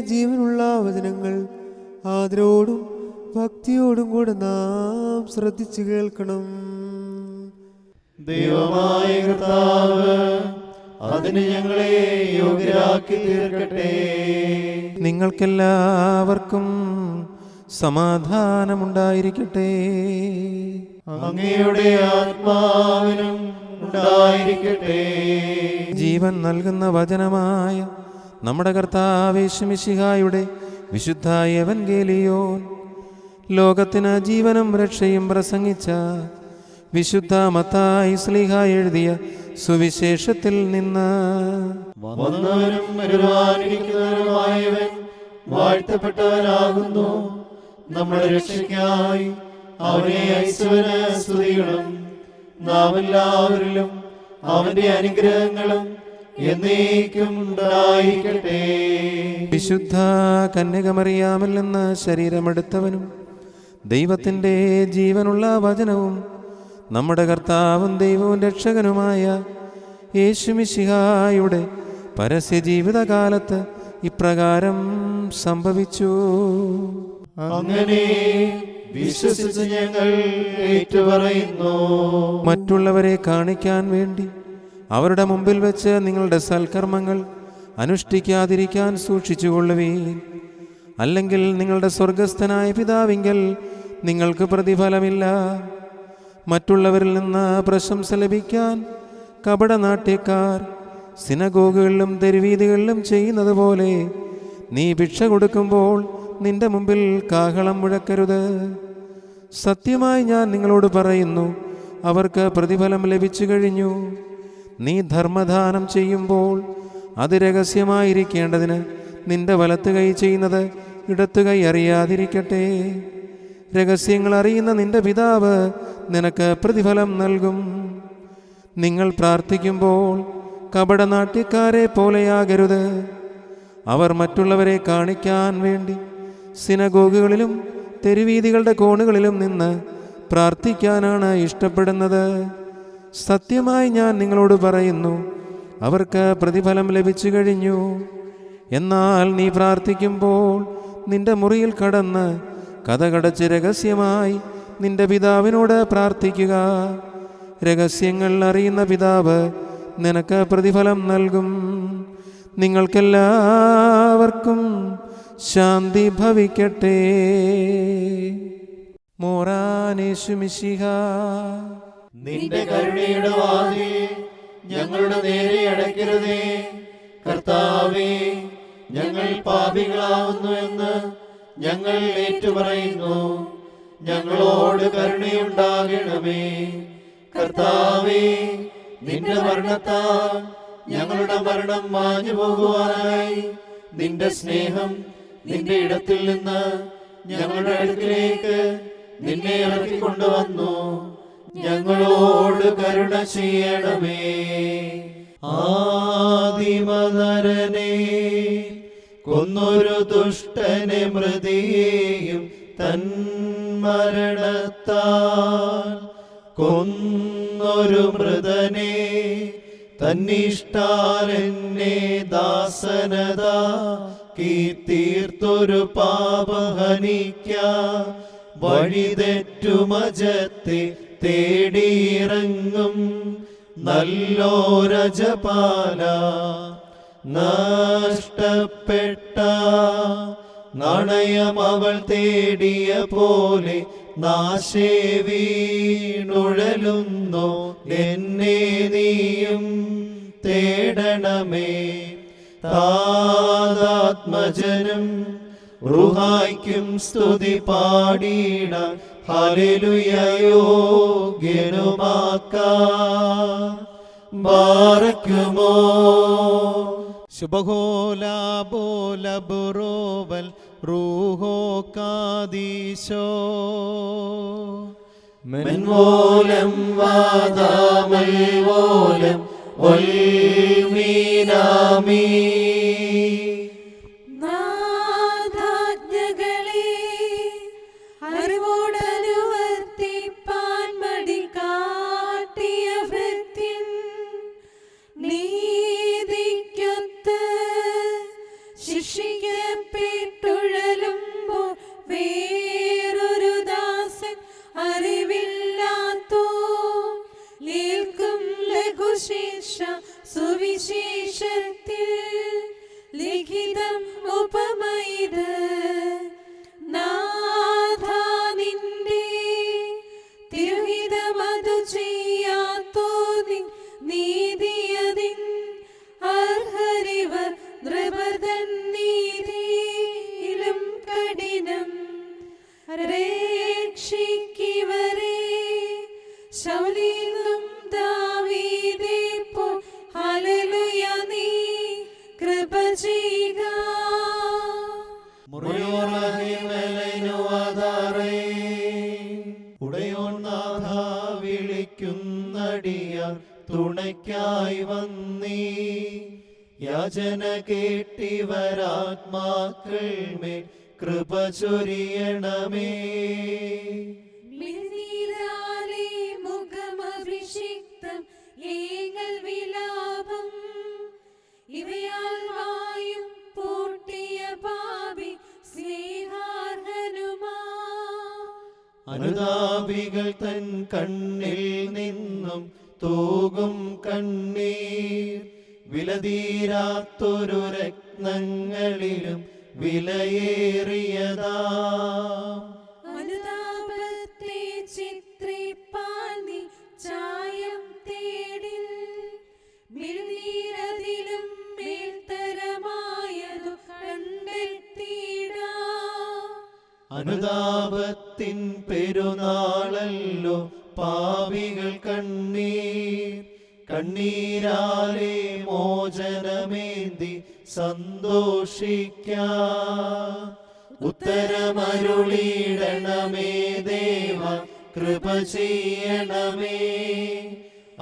ജീവനുള്ള വചനങ്ങൾ ആദരവോടും ഭക്തിയോടും കൂടെ നാം ശ്രദ്ധിച്ചു കേൾക്കണം. ദൈവമായ കർത്താവ് അതിന് ഞങ്ങളെ യോഗ്യരാക്കി തീർക്കട്ടെ. നിങ്ങൾക്കെല്ലാവർക്കും സമാധാനമുണ്ടായിരിക്കട്ടെ. അങ്ങയുടെ ആത്മാവിനും ഉണ്ടായിരിക്കട്ടെ. ജീവൻ നൽകുന്ന വചനമായ നമ്മുടെ കർത്താവ് യേശുമിശിഹായുടെ വിശുദ്ധ എവൻഗേലിയോൻ ലോകത്തിന് ജീവനും രക്ഷയും പ്രസംഗിച്ച വിശുദ്ധ മത്തായി ശ്ലീഹ എഴുതിയ സുവിശേഷത്തിൽ നിന്ന്. വന്നവനും വരുവാനിരിക്കുന്നവനുമായവൻ വാഴ്ത്തപ്പെട്ടവനാകുന്നു. നമ്മുടെ രക്ഷയ്ക്കായി അവനെ അയച്ചവന് സ്തുതികളും. നാം എല്ലാവരിലും അവന്റെ അനുഗ്രഹങ്ങളും എന്നേക്കും ഉണ്ടായിരിക്കട്ടെ. വിശുദ്ധ കന്യകമറിയാമിൽ നിന്ന് ശരീരമെടുത്തവനും ദൈവത്തിൻ്റെ ജീവനുള്ള വചനവും നമ്മുടെ കർത്താവും ദൈവവും രക്ഷകനുമായ യേശുമിശിഹായുടെ പരസ്യ ജീവിതകാലത്ത് ഇപ്രകാരം സംഭവിച്ചു. അങ്ങനെ വിശ്വസിച്ച് ഞങ്ങൾ ഏറ്റുപറയുന്നു. മറ്റുള്ളവരെ കാണിക്കാൻ വേണ്ടി അവരുടെ മുമ്പിൽ വെച്ച് നിങ്ങളുടെ സൽക്കർമ്മങ്ങൾ അനുഷ്ഠിക്കാതിരിക്കാൻ സൂക്ഷിച്ചുകൊള്ളുവീൻ. അല്ലെങ്കിൽ നിങ്ങളുടെ സ്വർഗസ്ഥനായ പിതാവിങ്കൽ നിങ്ങൾക്ക് പ്രതിഫലമില്ല. മറ്റുള്ളവരിൽ നിന്ന് പ്രശംസ ലഭിക്കാൻ കപടനാട്യക്കാർ സിനഗോഗുകളിലും തെരുവീതികളിലും ചെയ്യുന്നത് പോലെ നീ ഭിക്ഷ കൊടുക്കുമ്പോൾ നിന്റെ മുമ്പിൽ കാഹളം മുഴക്കരുത്. സത്യമായി ഞാൻ നിങ്ങളോട് പറയുന്നു, അവർക്ക് പ്രതിഫലം ലഭിച്ചു കഴിഞ്ഞു. നീ ധർമ്മദാനം ചെയ്യുമ്പോൾ അത് രഹസ്യമായിരിക്കേണ്ടതിന് നിന്റെ വലത്ത് കൈ ചെയ്യുന്നത് ഇടത്തു കൈ അറിയാതിരിക്കട്ടെ. രഹസ്യങ്ങൾ അറിയുന്ന നിന്റെ പിതാവ് നിനക്ക് പ്രതിഫലം നൽകും. നിങ്ങൾ പ്രാർത്ഥിക്കുമ്പോൾ കപടനാട്യക്കാരെ പോലെയാകരുത്. അവർ മറ്റുള്ളവരെ കാണിക്കാൻ വേണ്ടി സിനഗോഗുകളിലും തെരുവീതികളുടെ കോണുകളിലും നിന്ന് പ്രാർത്ഥിക്കാനാണ് ഇഷ്ടപ്പെടുന്നത്. സത്യമായി ഞാൻ നിങ്ങളോട് പറയുന്നു, അവർക്ക് പ്രതിഫലം ലഭിച്ചു കഴിഞ്ഞു. എന്നാൽ നീ പ്രാർത്ഥിക്കുമ്പോൾ നിന്റെ മുറിയിൽ കടന്ന് കതകടച്ച് രഹസ്യമായി നിന്റെ പിതാവിനോട് പ്രാർത്ഥിക്കുക. രഹസ്യങ്ങൾ അറിയുന്ന പിതാവ് നിനക്ക് പ്രതിഫലം നൽകും. നിങ്ങൾക്കെല്ലാവർക്കും ശാന്തി ഭവിക്കട്ടെ. മോറാനേശുമിശിഹ നിന്റെ കരുണയുടെ വാതിൽ ഞങ്ങളുടെ നേരെ അടയ്ക്കരുതേ. കർത്താവേ, ഞങ്ങൾ പാപികളാവുന്നു എന്ന് ഞങ്ങൾ ഏറ്റുപറയുന്നു. ഞങ്ങളോട് കരുണയുണ്ടാകണമേ. കർത്താവേ, നിന്റെ മരണത്താൽ ഞങ്ങളുടെ മരണം മാഞ്ഞു പോകുവാനായി നിന്റെ സ്നേഹം നിന്റെ ഇടത്തിൽ നിന്ന് ഞങ്ങളുടെ അടുക്കിലേക്ക് നിന്നെ ഇറക്കിക്കൊണ്ടുവന്നു. ഞങ്ങളോട് കരുണ ചെയ്യണമേ. ആദിമനരനെ കൊന്നൊരു ദുഷ്ടനെ മൃതിയെയും തൻ മരണത്താൽ കൊന്നൊരു മൃതനെ തന്നിഷ്ടാലെന്നെ ദാസനതാക്കി തീർത്തൊരു പാപഹനിക്ക വഴിതെറ്റുമജത്തെ തേടിയിറങ്ങും നല്ലോരജപാല. നഷ്ടപ്പെട്ട നാണയം അവൾ തേടിയ പോലെ നാശേ വീണുഴലുന്നു എന്നെ നീയും തേടണമേ. താതാത്മജനും റുഹായ്ക്കും സ്തുതി പാടിട ഹല്ലേലൂയ യോഗ്യനുമാക്കാം. ബാറക്കുമോ ശുഭഹോലാബോലബുറോവൽ റൂഹോ കാദീശോ മെൻവോലം വാദാമൽവോലം ഒൽമീനാമീ. നാഥാജ്ഞകളെ അറിവോടനുവർത്തിപ്പാൻ മടി കാട്ടിയ ഭൃത്യൻ നീതിക്കൊത്ത് ശിക്ഷിക്കപ്പെട്ടുഴലുമ്പോൾ വേറൊരു ദാസൻ അറിവില്ലാത്തോ ഏൽക്കും ലഘുശിക്ഷ സുവിശേഷ ശൗലിനും ദാവീദേ പോൽ ഹല്ലേലൂയ നീ കൃപ ചെയ്യുക. ഉടയോൻ നാഥ വിളിക്കുന്നടിയ തുണയ്ക്കായി വന്നീ യാചന കേട്ടിവരാത്മാക്കൾ മേൽ കൃപ ചൊരിയണമേ. മിഴിനീരാലെ മുഖമഭിഷിക്തം ഏകൽ വിലാപം ഇവയാൽ വായും പൂട്ടിയ പാപി സ്നേഹാർഹനുമാ. അനുതാപികൾ തൻ കണ്ണിൽ നിന്നും തൂകും കണ്ണീർ വിലതീരാത്തൊരു രത്നങ്ങളിലും വിലയേറിയതാ. അനുതാപത്തെ ചിത്രിപ്പാൻ നീ ചായം തേടിൽ മിഴിനീരതിലും മേൽത്തരമായതു കണ്ടെത്തിയിടാ. അനുതാപത്തിൻ പെരുന്നാളല്ലോ പാപികൾ കണ്ണീരാലെ മോചനമേന്തി സന്തോഷിക്കാം. ഉത്തരമരുളിയിടണമേ ദേവ കൃപ ചെയ്യണമേ.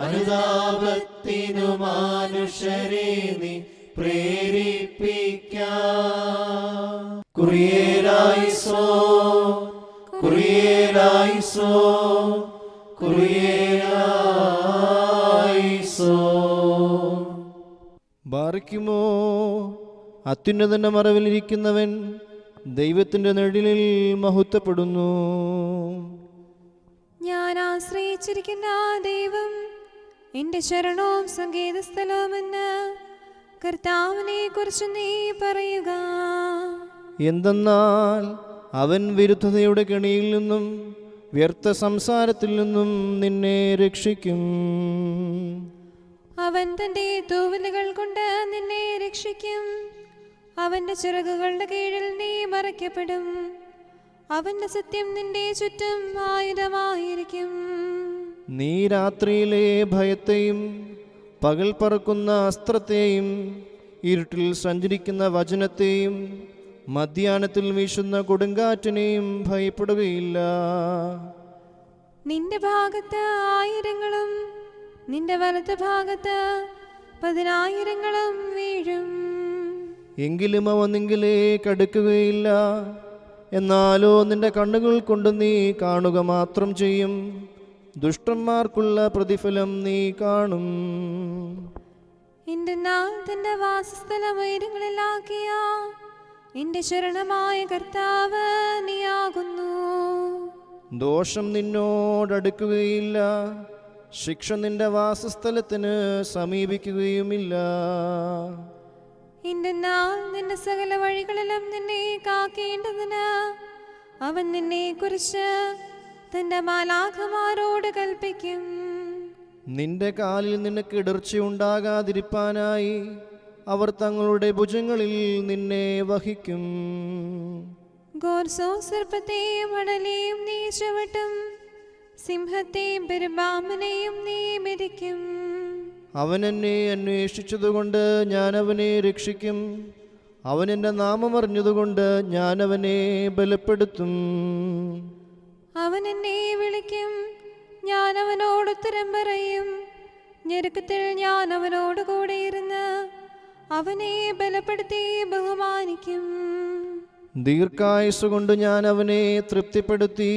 അനുതാപത്തിനു മനുഷ്യരെ നീ പ്രേരിപ്പിക്കാം. കുറിയേലായിസോ കുറിയേലായിസോ കുറിയേലായിസോ. ബാറിക്കുമോ അത്യുന്നതന്റെ മറവിലിരിക്കുന്നവൻ ദൈവത്തിന്റെ നിഴലിൽ മഹത്വപ്പെടുന്നു. ഞാൻ ആശ്രയിച്ചിരിക്കുന്ന ദൈവം എന്റെ ശരണവും സങ്കേതസ്ഥലവുമെന്ന് കർത്താവിനെ കുറിച്ച് നീ പറയുക. എന്തെന്നാൽ അവൻ വിരുദ്ധതയുടെ കെണിയിൽ നിന്നും വ്യർത്ഥ സംസാരത്തിൽ നിന്നും നിന്നെ രക്ഷിക്കും. അവൻ തന്റെ തൂവലുകൾ കൊണ്ട് നിന്നെ രക്ഷിക്കും. അവന്റെ ചിറകുകളുടെ കീഴിൽ നീ മറയ്ക്കപ്പെടും. അവന്റെ സത്യം നിന്റെ ചുറ്റും ആയുധമായിരിക്കും. നീ രാത്രിയിലെ ഭയത്തെയും പകൽ പറക്കുന്ന അസ്ത്രത്തെയും ഇരുട്ടിൽ സഞ്ചരിക്കുന്ന വചനത്തെയും മധ്യാഹ്നത്തിൽ വീശുന്ന കൊടുങ്കാറ്റിനെയും ഭയപ്പെടുകയില്ല. നിന്റെ ഭാഗത്ത് 1000 നിന്റെ വലത്ത് ഭാഗത്ത് 10,000 വീഴും. എങ്കിലും അവ നിങ്കിലേക്ക് അടുക്കുകയില്ല. എന്നാലോ നിന്റെ കണ്ണുകൾ കൊണ്ട് നീ കാണുക മാത്രം ചെയ്യും. ദുഷ്ടന്മാർക്കുള്ള പ്രതിഫലം നീ കാണും. എന്റെ നാൾ തന്റെ വാസസ്ഥലം ഉയരങ്ങളിലാക്കിയ എന്റെ ശരണമായ കർത്താവ് നീയാകുന്നു. ദോഷം നിന്നോടടുക്കുകയില്ല. ശിക്ഷ നിന്റെ വാസസ്ഥലത്തിന് സമീപിക്കുകയുമില്ല. എന്റെ നാൾ നിന്റെ സകല വഴികളിലും നിന്നെ കാക്കേണ്ടതിന് അവൻ നിന്നെ കുറിച്ച് തന്റെ മാലാഖമാരോട് കൽപ്പിക്കും. നിന്റെ കാലിൽ നിനക്ക് ഇടർച്ചയുണ്ടാകാതിരിപ്പാനായി അവർ തങ്ങളുടെ ഭുജങ്ങളിൽ നിന്നെ വഹിക്കും. ഗോർസോ സർപ്പത്തെയും അടലെയും നീ ചവിട്ടും. സിംഹത്തെയും പെരുമ്പാമ്പിനെയും നീ മെതിക്കും. അവൻ എന്നെ അന്വേഷിച്ചതുകൊണ്ട് ഞാൻ അവനെ രക്ഷിക്കും. അവൻ എൻ്റെ നാമം അറിഞ്ഞതുകൊണ്ട് ഞാൻ അവനെ ബലപ്പെടുത്തും. അവൻ എന്നെ വിളിക്കും, ഞാൻ അവനോട് ഉത്തരം പറയും. ഞെരുക്കത്തിൽ ഞാൻ അവനോട് കൂടെ ഇരുന്ന് അവനെ ബലപ്പെടുത്തി ബഹുമാനിക്കും. ദീർഘായുസ്സുകൊണ്ട് ഞാൻ അവനെ തൃപ്തിപ്പെടുത്തി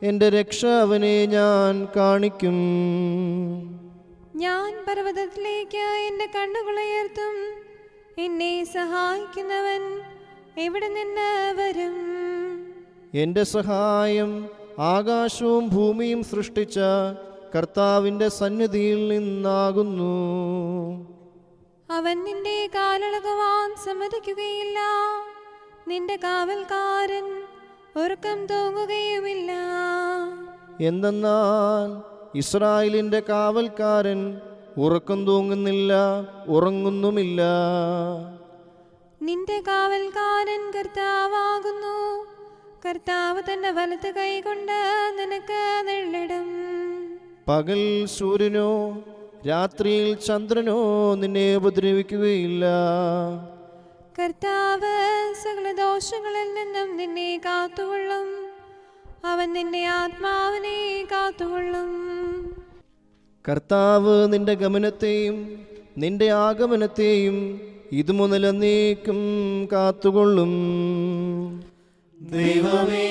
എൻ്റെ രക്ഷ അവനെ ഞാൻ കാണിക്കും. ഞാൻ പർവ്വതത്തിലേക്ക് എൻ്റെ കണ്ണുകളുയർത്തും. എന്നെ സഹായിക്കുന്നവൻ എവിടെ നിന്ന് വരും? എൻ്റെ സഹായം ആകാശവും ഭൂമിയും സൃഷ്ടിച്ച കർത്താവിൻ്റെ സന്നിധിയിൽ നിന്നാകുന്നു. അവൻ നിന്റെ കാലളകുവാൻ സമ്മതിക്കുകയില്ല. നിന്റെ കാവൽക്കാരൻ ഉറക്കം തൂങ്ങുകയുമില്ല. എന്തെന്നാൽ ഇസ്രായേലിൻ്റെ കാവൽക്കാരൻ ഉറക്കം തൂങ്ങുന്നില്ല, ഉറങ്ങുന്നുമില്ല. നിന്റെ കാവൽക്കാരൻ കർത്താവാകുന്നു. കർത്താവ് തന്റെ വലത്ത് കൈ കൊണ്ട് നിനക്ക് നിഴലിടും. പകൽ സൂര്യനോ രാത്രിയിൽ ചന്ദ്രനോ നിന്നെ ഉപദ്രവിക്കുകയില്ല. കർത്താവ് സകല ദോഷങ്ങളിൽ നിന്നും നിന്നെ കാത്തുകൊള്ളും. അവൻ നിന്റെ ആത്മാവിനെ കാത്തുകൊള്ളും. കർത്താവ് നിന്റെ ഗമനത്തെയും നിന്റെ ആഗമനത്തെയും ഇതുമുതൽ എന്നേക്കും കാത്തുകൊള്ളും. ദൈവമേ,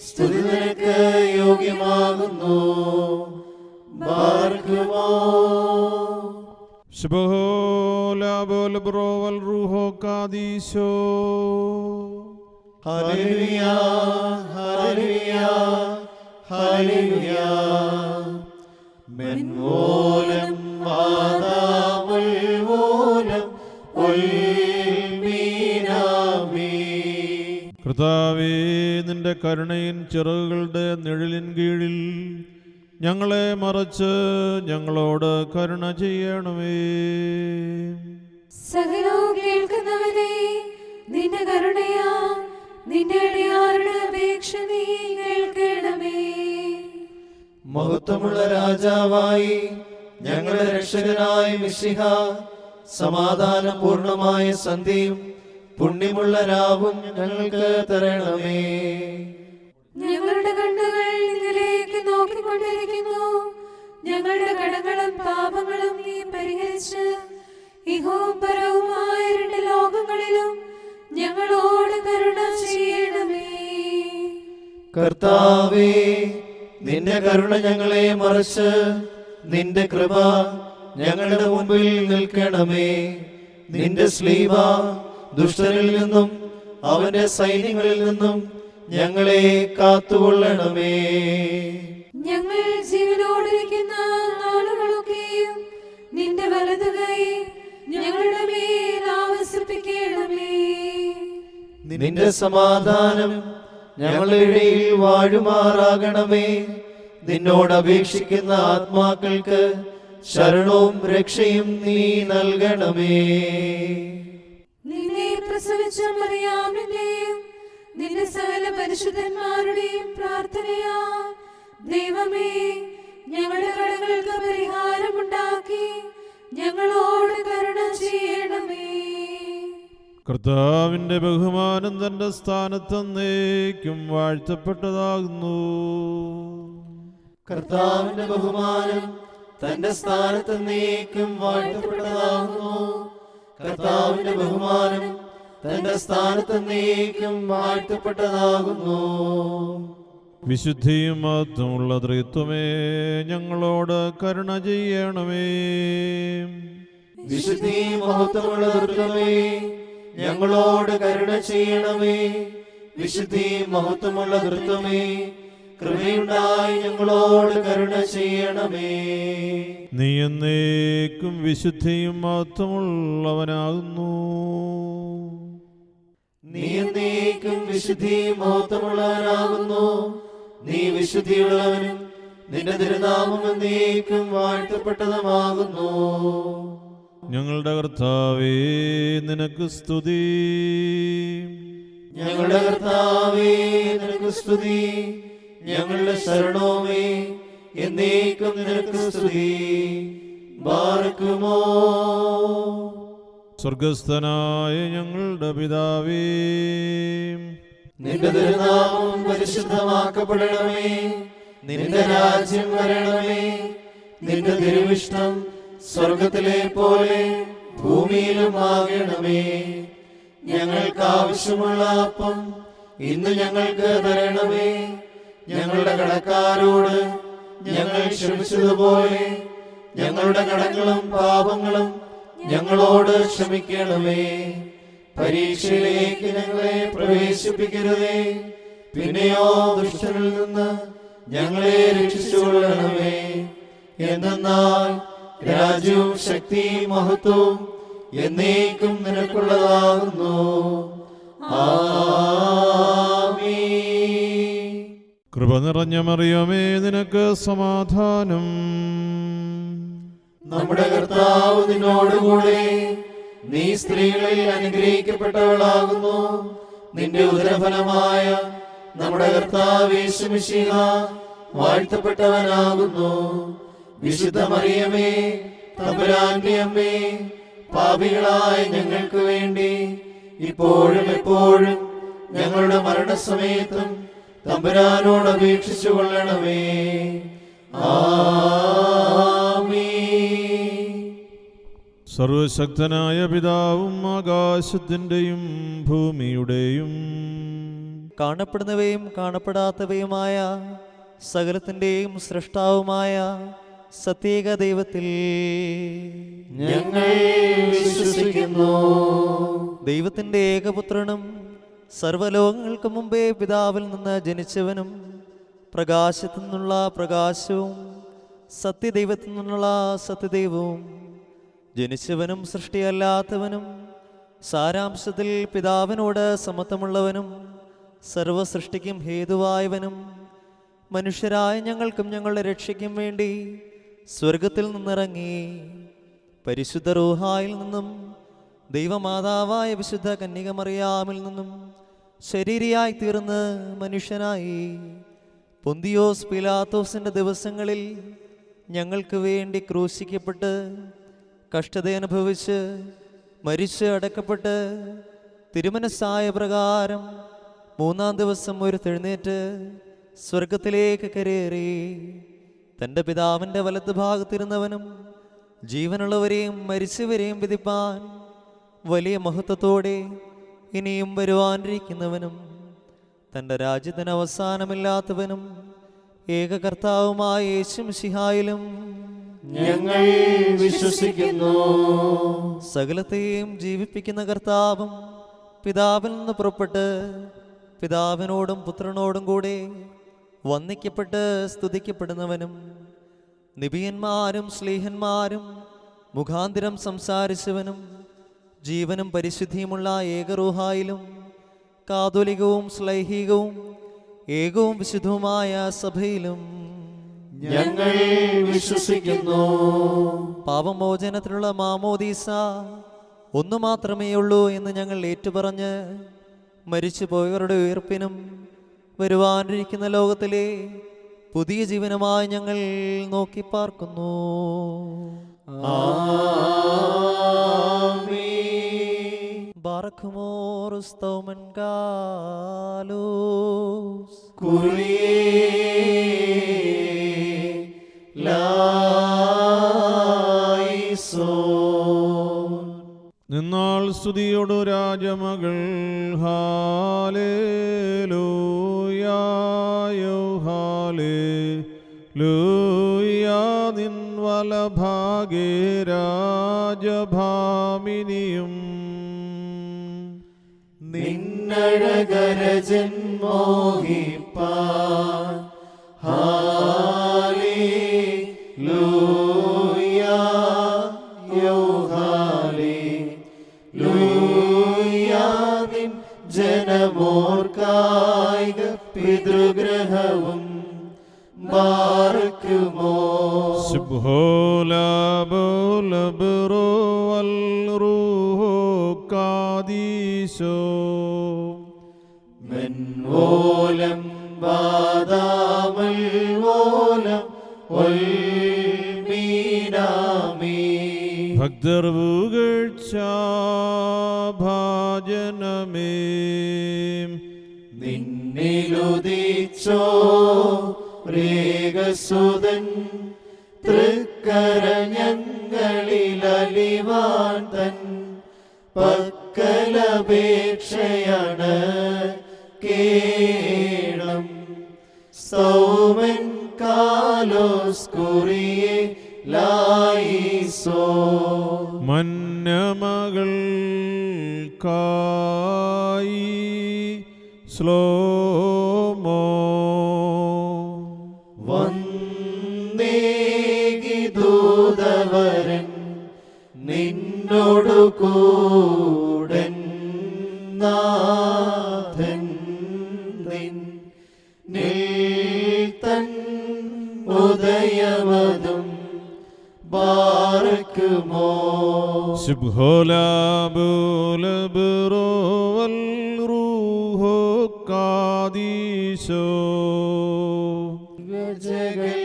സ്തുതി നിനക്ക് യോഗ്യമാകുന്നു. ബാർക്കുമോ ശുഭോലാബോൽ ബ്രോവൽ റൂഹോ കാദീശോ. ഹല്ലേലൂയ, ഹല്ലേലൂയ, ഹല്ലേലൂയ. മെൻവോലം വാദാമുൽവോലം ഉൽമീനാമി. കർത്താവേ, നിന്റെ കരുണയിൻ ചിറകുകളുടെ നിഴലിൻ കീഴിൽ ഞങ്ങളെ മറച്ച് ഞങ്ങളോട് കരുണ ചെയ്യണമേ. സകലവും കേൾക്കുന്നവനെ, നിന്റെ കരുണയാ നിന്റെ അടിയാരുടെ അപേക്ഷ നീ കേൾക്കണമേ. മഹത്വമുള്ള രാജാവായി ഞങ്ങളുടെ രക്ഷകനായ മിശിഹ, സമാധാനപൂർണമായ സന്ധ്യയും പുണ്യമുള്ള രാവും ഞങ്ങൾക്ക് തരണമേ. ഞങ്ങളുടെ കണ്ണുകൾ നിന്നിലേക്ക് നോക്കിക്കൊണ്ടിരിക്കുന്നു. ഞങ്ങളുടെ കടങ്ങളും പാപങ്ങളും നീ പരിഹരിച്ച് ഇഹവും പരവുമായ രണ്ട് ലോകങ്ങളിലും ഞങ്ങളോട് കരുണ ചെയ്യണമേ. കർത്താവേ, നിന്റെ കരുണ ഞങ്ങളെ മറച്ച് നിന്റെ കൃപ ഞങ്ങളുടെ മുമ്പിൽ നിൽക്കണമേ. നിന്റെ സ്ലീവ ദുഷ്ടനിൽ നിന്നും അവന്റെ സൈന്യങ്ങളിൽ നിന്നും ഞങ്ങളെ കാത്തുകൊള്ളണമേ. ഞങ്ങൾ ജീവനോടിരിക്കുന്ന നാളുകളൊക്കെയും നിന്റെ വലതു കൈ ഞങ്ങളുടെ മേൽ ആവസിപ്പിക്കണമേ. നിന്റെ സമാധാനം ഞങ്ങളുടെ ഇടയിൽ വാഴുമാറാകണമേ. നിന്നോട് അപേക്ഷിക്കുന്ന ആത്മാക്കൾക്ക് ശരണവും രക്ഷയും നീ നൽകണമേ. നിന്നെ പ്രസവിച്ച മറിയാമിന്റെയും നിന്റെ സകല പരിശുദ്ധന്മാരുടെയും പ്രാർത്ഥനയാ ദൈവമേ, ഞങ്ങളുടെ കടങ്ങൾക്ക് പരിഹാരമുണ്ടാക്കി ഞങ്ങളോട് കരുണ ചെയ്യണമേ. കർത്താവിന്റെ ബഹുമാനം തന്റെ സ്ഥാനത്തന്നേക്കും വാഴ്ത്തപ്പെട്ടതാകുന്നു. കർത്താവിന്റെ ബഹുമാനം തന്റെ സ്ഥാനത്ത് നീക്കും വാഴ്ത്തപ്പെട്ടതാകുന്നു. കർത്താവിന്റെ ബഹുമാനം തന്റെ സ്ഥാനത്ത് നീക്കും വാഴ്ത്തപ്പെട്ടതാകുന്നു. വിശുദ്ധിയും മഹത്വമുള്ള ത്രിത്വമേ, ഞങ്ങളോട് കരുണ ചെയ്യണമേ. വിശുദ്ധി മഹത്വമുള്ള ദുർഗമേ, ഞങ്ങളോട് കരുണ ചെയ്യണമേ. വിശുദ്ധി മഹത്വമുള്ള ദുർഗമേ, കൃപയുണ്ടായി ഞങ്ങളോട് കരുണ ചെയ്യണമേ. നീ എന്നേക്കും വിശുദ്ധിയും മഹത്വമുള്ളവനാകുന്നു. നീ എന്നേക്കും വിശുദ്ധി മഹത്വമുള്ളവനാകുന്നു. നീ വിശുദ്ധിയുള്ളവനും നിന്റെ തിരുനാമം എന്നേക്കും വാഴ്ത്തപ്പെട്ടതുമാകുന്നു. ഞങ്ങളുടെ കർത്താവേ, നിനക്ക് സ്തുതി. ഞങ്ങളുടെ കർത്താവേ, നിനക്ക് സ്തുതി. ഞങ്ങളുടെ ശരണവുമേ, എന്നേക്കും നിനക്ക് സ്തുതി. ബാർക്കുമോ സ്വർഗസ്ഥനായ ഞങ്ങളുടെ പിതാവേ, നിന്റെ തിരുനാമം പരിശുദ്ധമാക്കപ്പെടണമേ. നിന്റെ രാജ്യം വരണമേ. നിന്റെ തിരുവിഷ്ടം സ്വർഗത്തിലെ പോലെ ഭൂമിയിലും ആകണമേ. ഞങ്ങൾക്ക് ആവശ്യമുള്ള അപ്പം ഇന്ന് ഞങ്ങൾക്ക് തരണമേ. ഞങ്ങളുടെ കടക്കാരോട് ഞങ്ങൾ ക്ഷമിച്ചതുപോലെ ഞങ്ങളുടെ കടങ്ങളും പാപങ്ങളും ഞങ്ങളോട് ക്ഷമിക്കണമേ. പരീക്ഷയിലേക്ക് ഞങ്ങളെ പ്രവേശിപ്പിക്കരുതേ, പിന്നെയോ ദുഷ്ടനിൽ നിന്ന് ഞങ്ങളെ രക്ഷിച്ചുകൊള്ളണമേ. എന്തെന്നാൽ രാജ്യവും ശക്തിയും മഹത്വവും എന്നേക്കും നിനക്കുള്ളതാകുന്നു. ആമീൻ. കൃപ നിറഞ്ഞ മറിയമേ, നിനക്ക് സമാധാനം. നമ്മുടെ കർത്താവ് നിന്നോടുകൂടെ, നീ സ്ത്രീകളിൽ അനുഗ്രഹിക്കപ്പെട്ടവളാകുന്നു. നിന്റെ ഉദരഫലമായ നമ്മുടെ കർത്താവ് യേശു മിശിഹ വാഴ്ത്തപ്പെട്ടവനാകുന്നു. വിശുദ്ധ മറിയമേ, തമ്പുരാന്റെ അമ്മേ, പാപികളായ ഞങ്ങൾക്ക് വേണ്ടി ഇപ്പോഴും എപ്പോഴും ഞങ്ങളുടെ മരണസമയത്തും തമ്പുരാനോട് അപേക്ഷിച്ചു കൊള്ളണമേ. ആമീൻ. സർവശക്തനായ പിതാവും ആകാശത്തിൻ്റെയും ഭൂമിയുടെയും കാണപ്പെടുന്നവയും കാണപ്പെടാത്തവയുമായ സകലത്തിൻ്റെയും സൃഷ്ടാവുമായ സത്യേക ദൈവത്തിൽ ഞങ്ങൾ വിശ്വസിക്കുന്നു. ദൈവത്തിൻ്റെ ഏകപുത്രനും സർവ്വലോകങ്ങൾക്ക് മുമ്പേ പിതാവിൽ നിന്ന് ജനിച്ചവനും പ്രകാശത്തു നിന്നുള്ള പ്രകാശവും സത്യദൈവത്തിൽ നിന്നുള്ള സത്യദൈവവും ജനിച്ചവനും സൃഷ്ടിയല്ലാത്തവനും സാരാംശത്തിൽ പിതാവിനോട് സമത്വമുള്ളവനും സർവസൃഷ്ടിക്കും ഹേതുവായവനും മനുഷ്യരായ ഞങ്ങൾക്കും ഞങ്ങളുടെ രക്ഷയ്ക്കും വേണ്ടി സ്വർഗത്തിൽ നിന്നിറങ്ങി പരിശുദ്ധ റൂഹായിൽ നിന്നും ദൈവമാതാവായ വിശുദ്ധ കന്യകമറിയാമിൽ നിന്നും ശരീരിയായി തീർന്ന് മനുഷ്യനായി പൊന്തിയോസ് പിലാത്തോസിൻ്റെ ദിവസങ്ങളിൽ ഞങ്ങൾക്ക് വേണ്ടി ക്രൂശിക്കപ്പെട്ട് കഷ്ടതയനുഭവിച്ച് മരിച്ച് അടക്കപ്പെട്ട് തിരുമനസ്സായ പ്രകാരം മൂന്നാം ദിവസം ഉയർത്തെഴുന്നേറ്റ് സ്വർഗത്തിലേക്ക് കരേറി തൻ്റെ പിതാവിൻ്റെ വലത്ത് ഭാഗത്തിരുന്നവനും ജീവനുള്ളവരെയും മരിച്ചവരെയും വിധിപ്പാൻ വലിയ മഹത്വത്തോടെ ഇനിയും വരുവാനിരിക്കുന്നവനും തൻ്റെ രാജ്യത്തിന് അവസാനമില്ലാത്തവനും ഏകകർത്താവുമായ യേശു മിശിഹായിലും ഞങ്ങൾ വിശ്വസിക്കുന്നു. സകലത്തെയും ജീവിപ്പിക്കുന്ന കർത്താവും പിതാവിൽ നിന്ന് പുറപ്പെട്ട് പിതാവിനോടും പുത്രനോടും കൂടെ വന്ദിക്കപ്പെട്ട് സ്തുതിക്കപ്പെടുന്നവനും നിബിയന്മാരും ശ്ലീഹന്മാരും മുഖാന്തിരം സംസാരിച്ചവനും ജീവനും പരിശുദ്ധിയുമുള്ള ഏകറൂഹായിലും കാതോലികവും ശ്ലൈഹികവും ഏകവും വിശുദ്ധവുമായ സഭയിലും ഞങ്ങൾ വിശ്വസിക്കുന്നു. പാപമോചനത്തിനുള്ള മാമോദീസ ഒന്നു മാത്രമേ ഉള്ളൂ എന്ന് ഞങ്ങൾ ഏറ്റുപറഞ്ഞ് മരിച്ചു പോയവരുടെ ഉയർപ്പിനും വരുവാനിരിക്കുന്ന ലോകത്തിലെ പുതിയ ജീവനുമായി ഞങ്ങൾ നോക്കി പാർക്കുന്നു. ബാറഖുമോർ സ്തൗമൻ ഗാലോസ് നിന്നാൾ സ്തുതിയോടു രാജമകൾ ഹാലേലൂയായോ ഹാലേലൂയാ നിൻ വലഭാഗേ രാജഭാമിനിയും നിന്നഴകരജൻ മോഹിപ്പാൻ ഹാലേലൂയാ ഹാലേലൂയാ നിൻ ജനമോർക്കായിക പിതൃഗ്രഹവും ബാറക്കുമോ സുബ്ഹോലബുലബ്റോ വൽറൂഹോ കാദീശോ മെൻവോലം വാദാമൽ വോലം വൽമീനാമീ ഭക്തർ പുകഴ്ച ഭാജനമേ നിന്നിലുദിച്ചോ രേഖസുതൻ തൃക്കരഞ്ഞങ്ങളിലലിവാൻ തൻ പക്കലപേക്ഷയാണ് കേളം സൗമൻ കാലോസ് കുറിയെ ലായിസോ മന്നമകൾ കായി സ്ലോമോ വന്നേകി ദൂതവരൻ നിന്നോടു കൂടൻ നാഥൻ നിൻ തൻ ഉദയമതും ബാറക്കുമോ സുബ്ഹോലബുലബ്റോ വൽറൂഹോ കാദീശോ ജഗൽ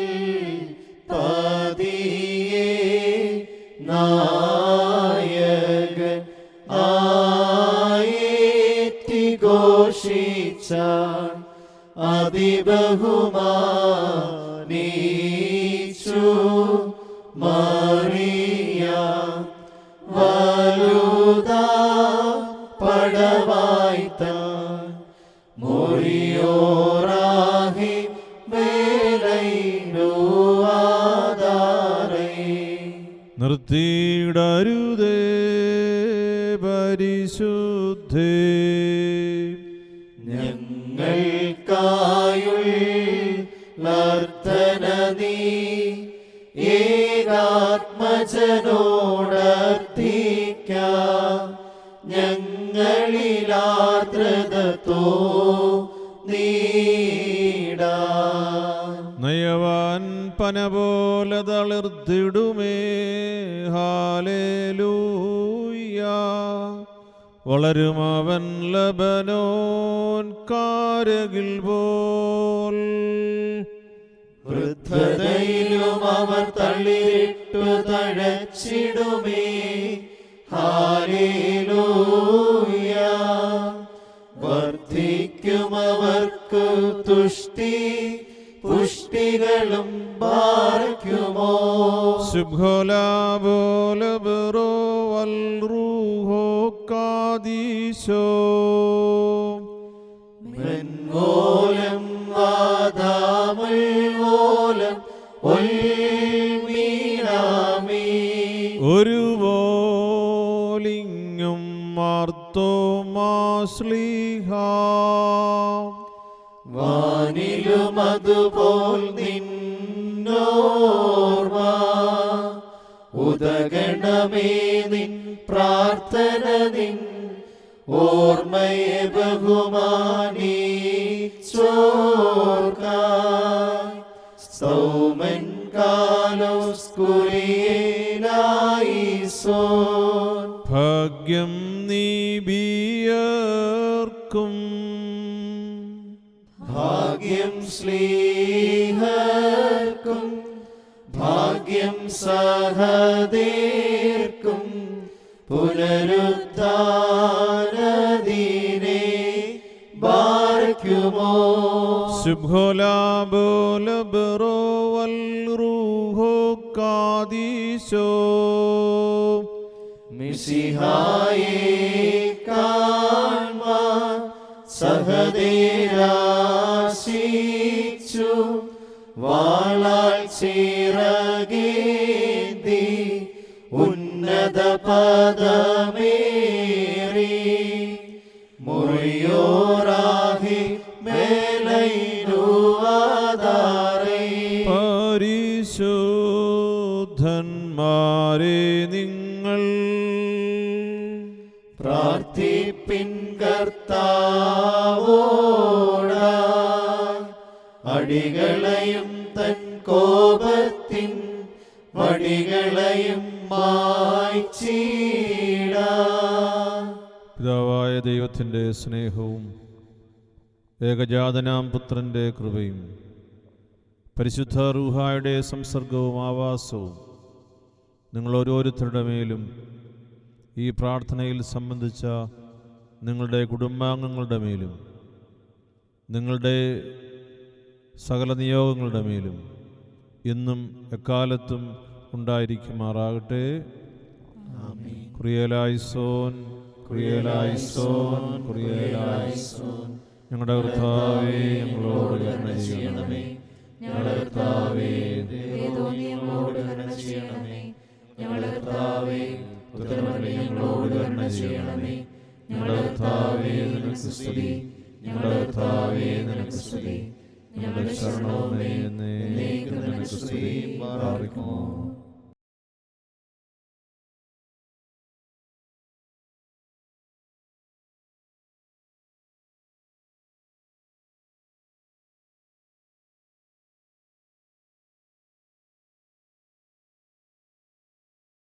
പതിയേ നായകൻ ആയേറ്റി ഘോഷിച്ചാൻ അതിബഹുമാനീച്ചു മറിയ വലുതാ പടവായ്ത്താൻ മൊറിയോറാഹി മേലൈനോ ആധാരേ. നിർത്തിയിടരുതേ പരിശുദ്ധേ, ഞങ്ങൾക്കായുള്ളർത്തന നീ ഏകാത്മജനോടർത്ഥിക്ക. ഞങ്ങളിലാർദ്രതോ നീടാ. നയവാൻ പന പോലെ തളിർത്തിടുമേ ഹാലേലൂയ. വളരും അവൻ ലബനോൻ കാരകിൽ പോൽ. വൃദ്ധതയിലും അവർ തള്ളിയിട്ടു തഴച്ചിടുമേ ഹാലേലൂയ. വർദ്ധിക്കും അവർക്ക് തുഷ്ടി പുഷ്ടികളും പാർക്കുമോ. ശുഭോലാബോലബറോ വൽറൂഹോ കാദീശോ. മൻവോലം വാദാമുൽവോലം ഒൽമീനാമീ. ഒരു വോലിങ്ങും മാർത്തോമാശ്ലീഹ. വാനിലും അതുപോൽ നിന്നോർമ്മ ഉദഗണമേ. നിൻ പ്രാർത്ഥന നിൻ ഓർമ്മയെ ബഹുമാനിച്ചോർക്കായി. സൗമൻ കാലോസ് കുരിയേലായിസോൻ. ഭാഗ്യം നീബിയർക്കും ഭാഗ്യം ശ്ലീഹർക്കും ഭാഗ്യം സഹദേർക്കും പുനരുദ്ധാനദീനെ ബാർക്കുമോ. ശുഭോലാബോലബറോ വൽറൂഹോ കാദീശോ. മിശിഹായെ കാൺമാൻ സഹദേരാശിച്ചു. വാളാൽ ചിറകേന്തി ഉന്നത പദമേറി. മുറിയോറാഹി മേലൈനു ആധാരേ. പരിശുദ്ധന്മാരെ നിങ്ങൾ പ്രാർത്ഥിപ്പിൻ കർത്താവോടായി. അടികളെയും തൻ കോപത്തിൻ വടികളെയും മായ്ച്ചിടാൻ. പിതാവായ ദൈവത്തിൻ്റെ സ്നേഹവും ഏകജാതനാം പുത്രൻ്റെ കൃപയും പരിശുദ്ധ റൂഹായുടെ സംസർഗവും ആവാസവും നിങ്ങൾ ഓരോരുത്തരുടെ മേലും ഈ പ്രാർത്ഥനയിൽ സംബന്ധിച്ച നിങ്ങളുടെ കുടുംബാംഗങ്ങളുടെ മേലും നിങ്ങളുടെ സകല നിയോഗങ്ങളുടെ മേലും ഇന്നും എക്കാലത്തും ഉണ്ടായിരിക്കുമാറാകട്ടെ. കുറിയലായിസോൻ കുറിയലായിസോൻ കുറിയലായിസോൻ. ഞങ്ങളുടെ കർത്താവേ ഞങ്ങളോട് കരുണ ചെയ്യണമേ. ഞങ്ങളുടെ കർത്താവേ ഞങ്ങളോട് കരുണ ചെയ്യണമേ. ഞങ്ങളുടെ കർത്താവേ ഞങ്ങളോട് കരുണ ചെയ്യണമേ. ഞങ്ങളുടെ കർത്താവേ നിനക്ക് സ്തുതി. ഞങ്ങളുടെ കർത്താവേ നിനക്ക് സ്തുതി. ഞങ്ങളുടെ ശരണമേ നിനക്ക് സ്തുതി. പ്രാർത്ഥിക്കുമോ.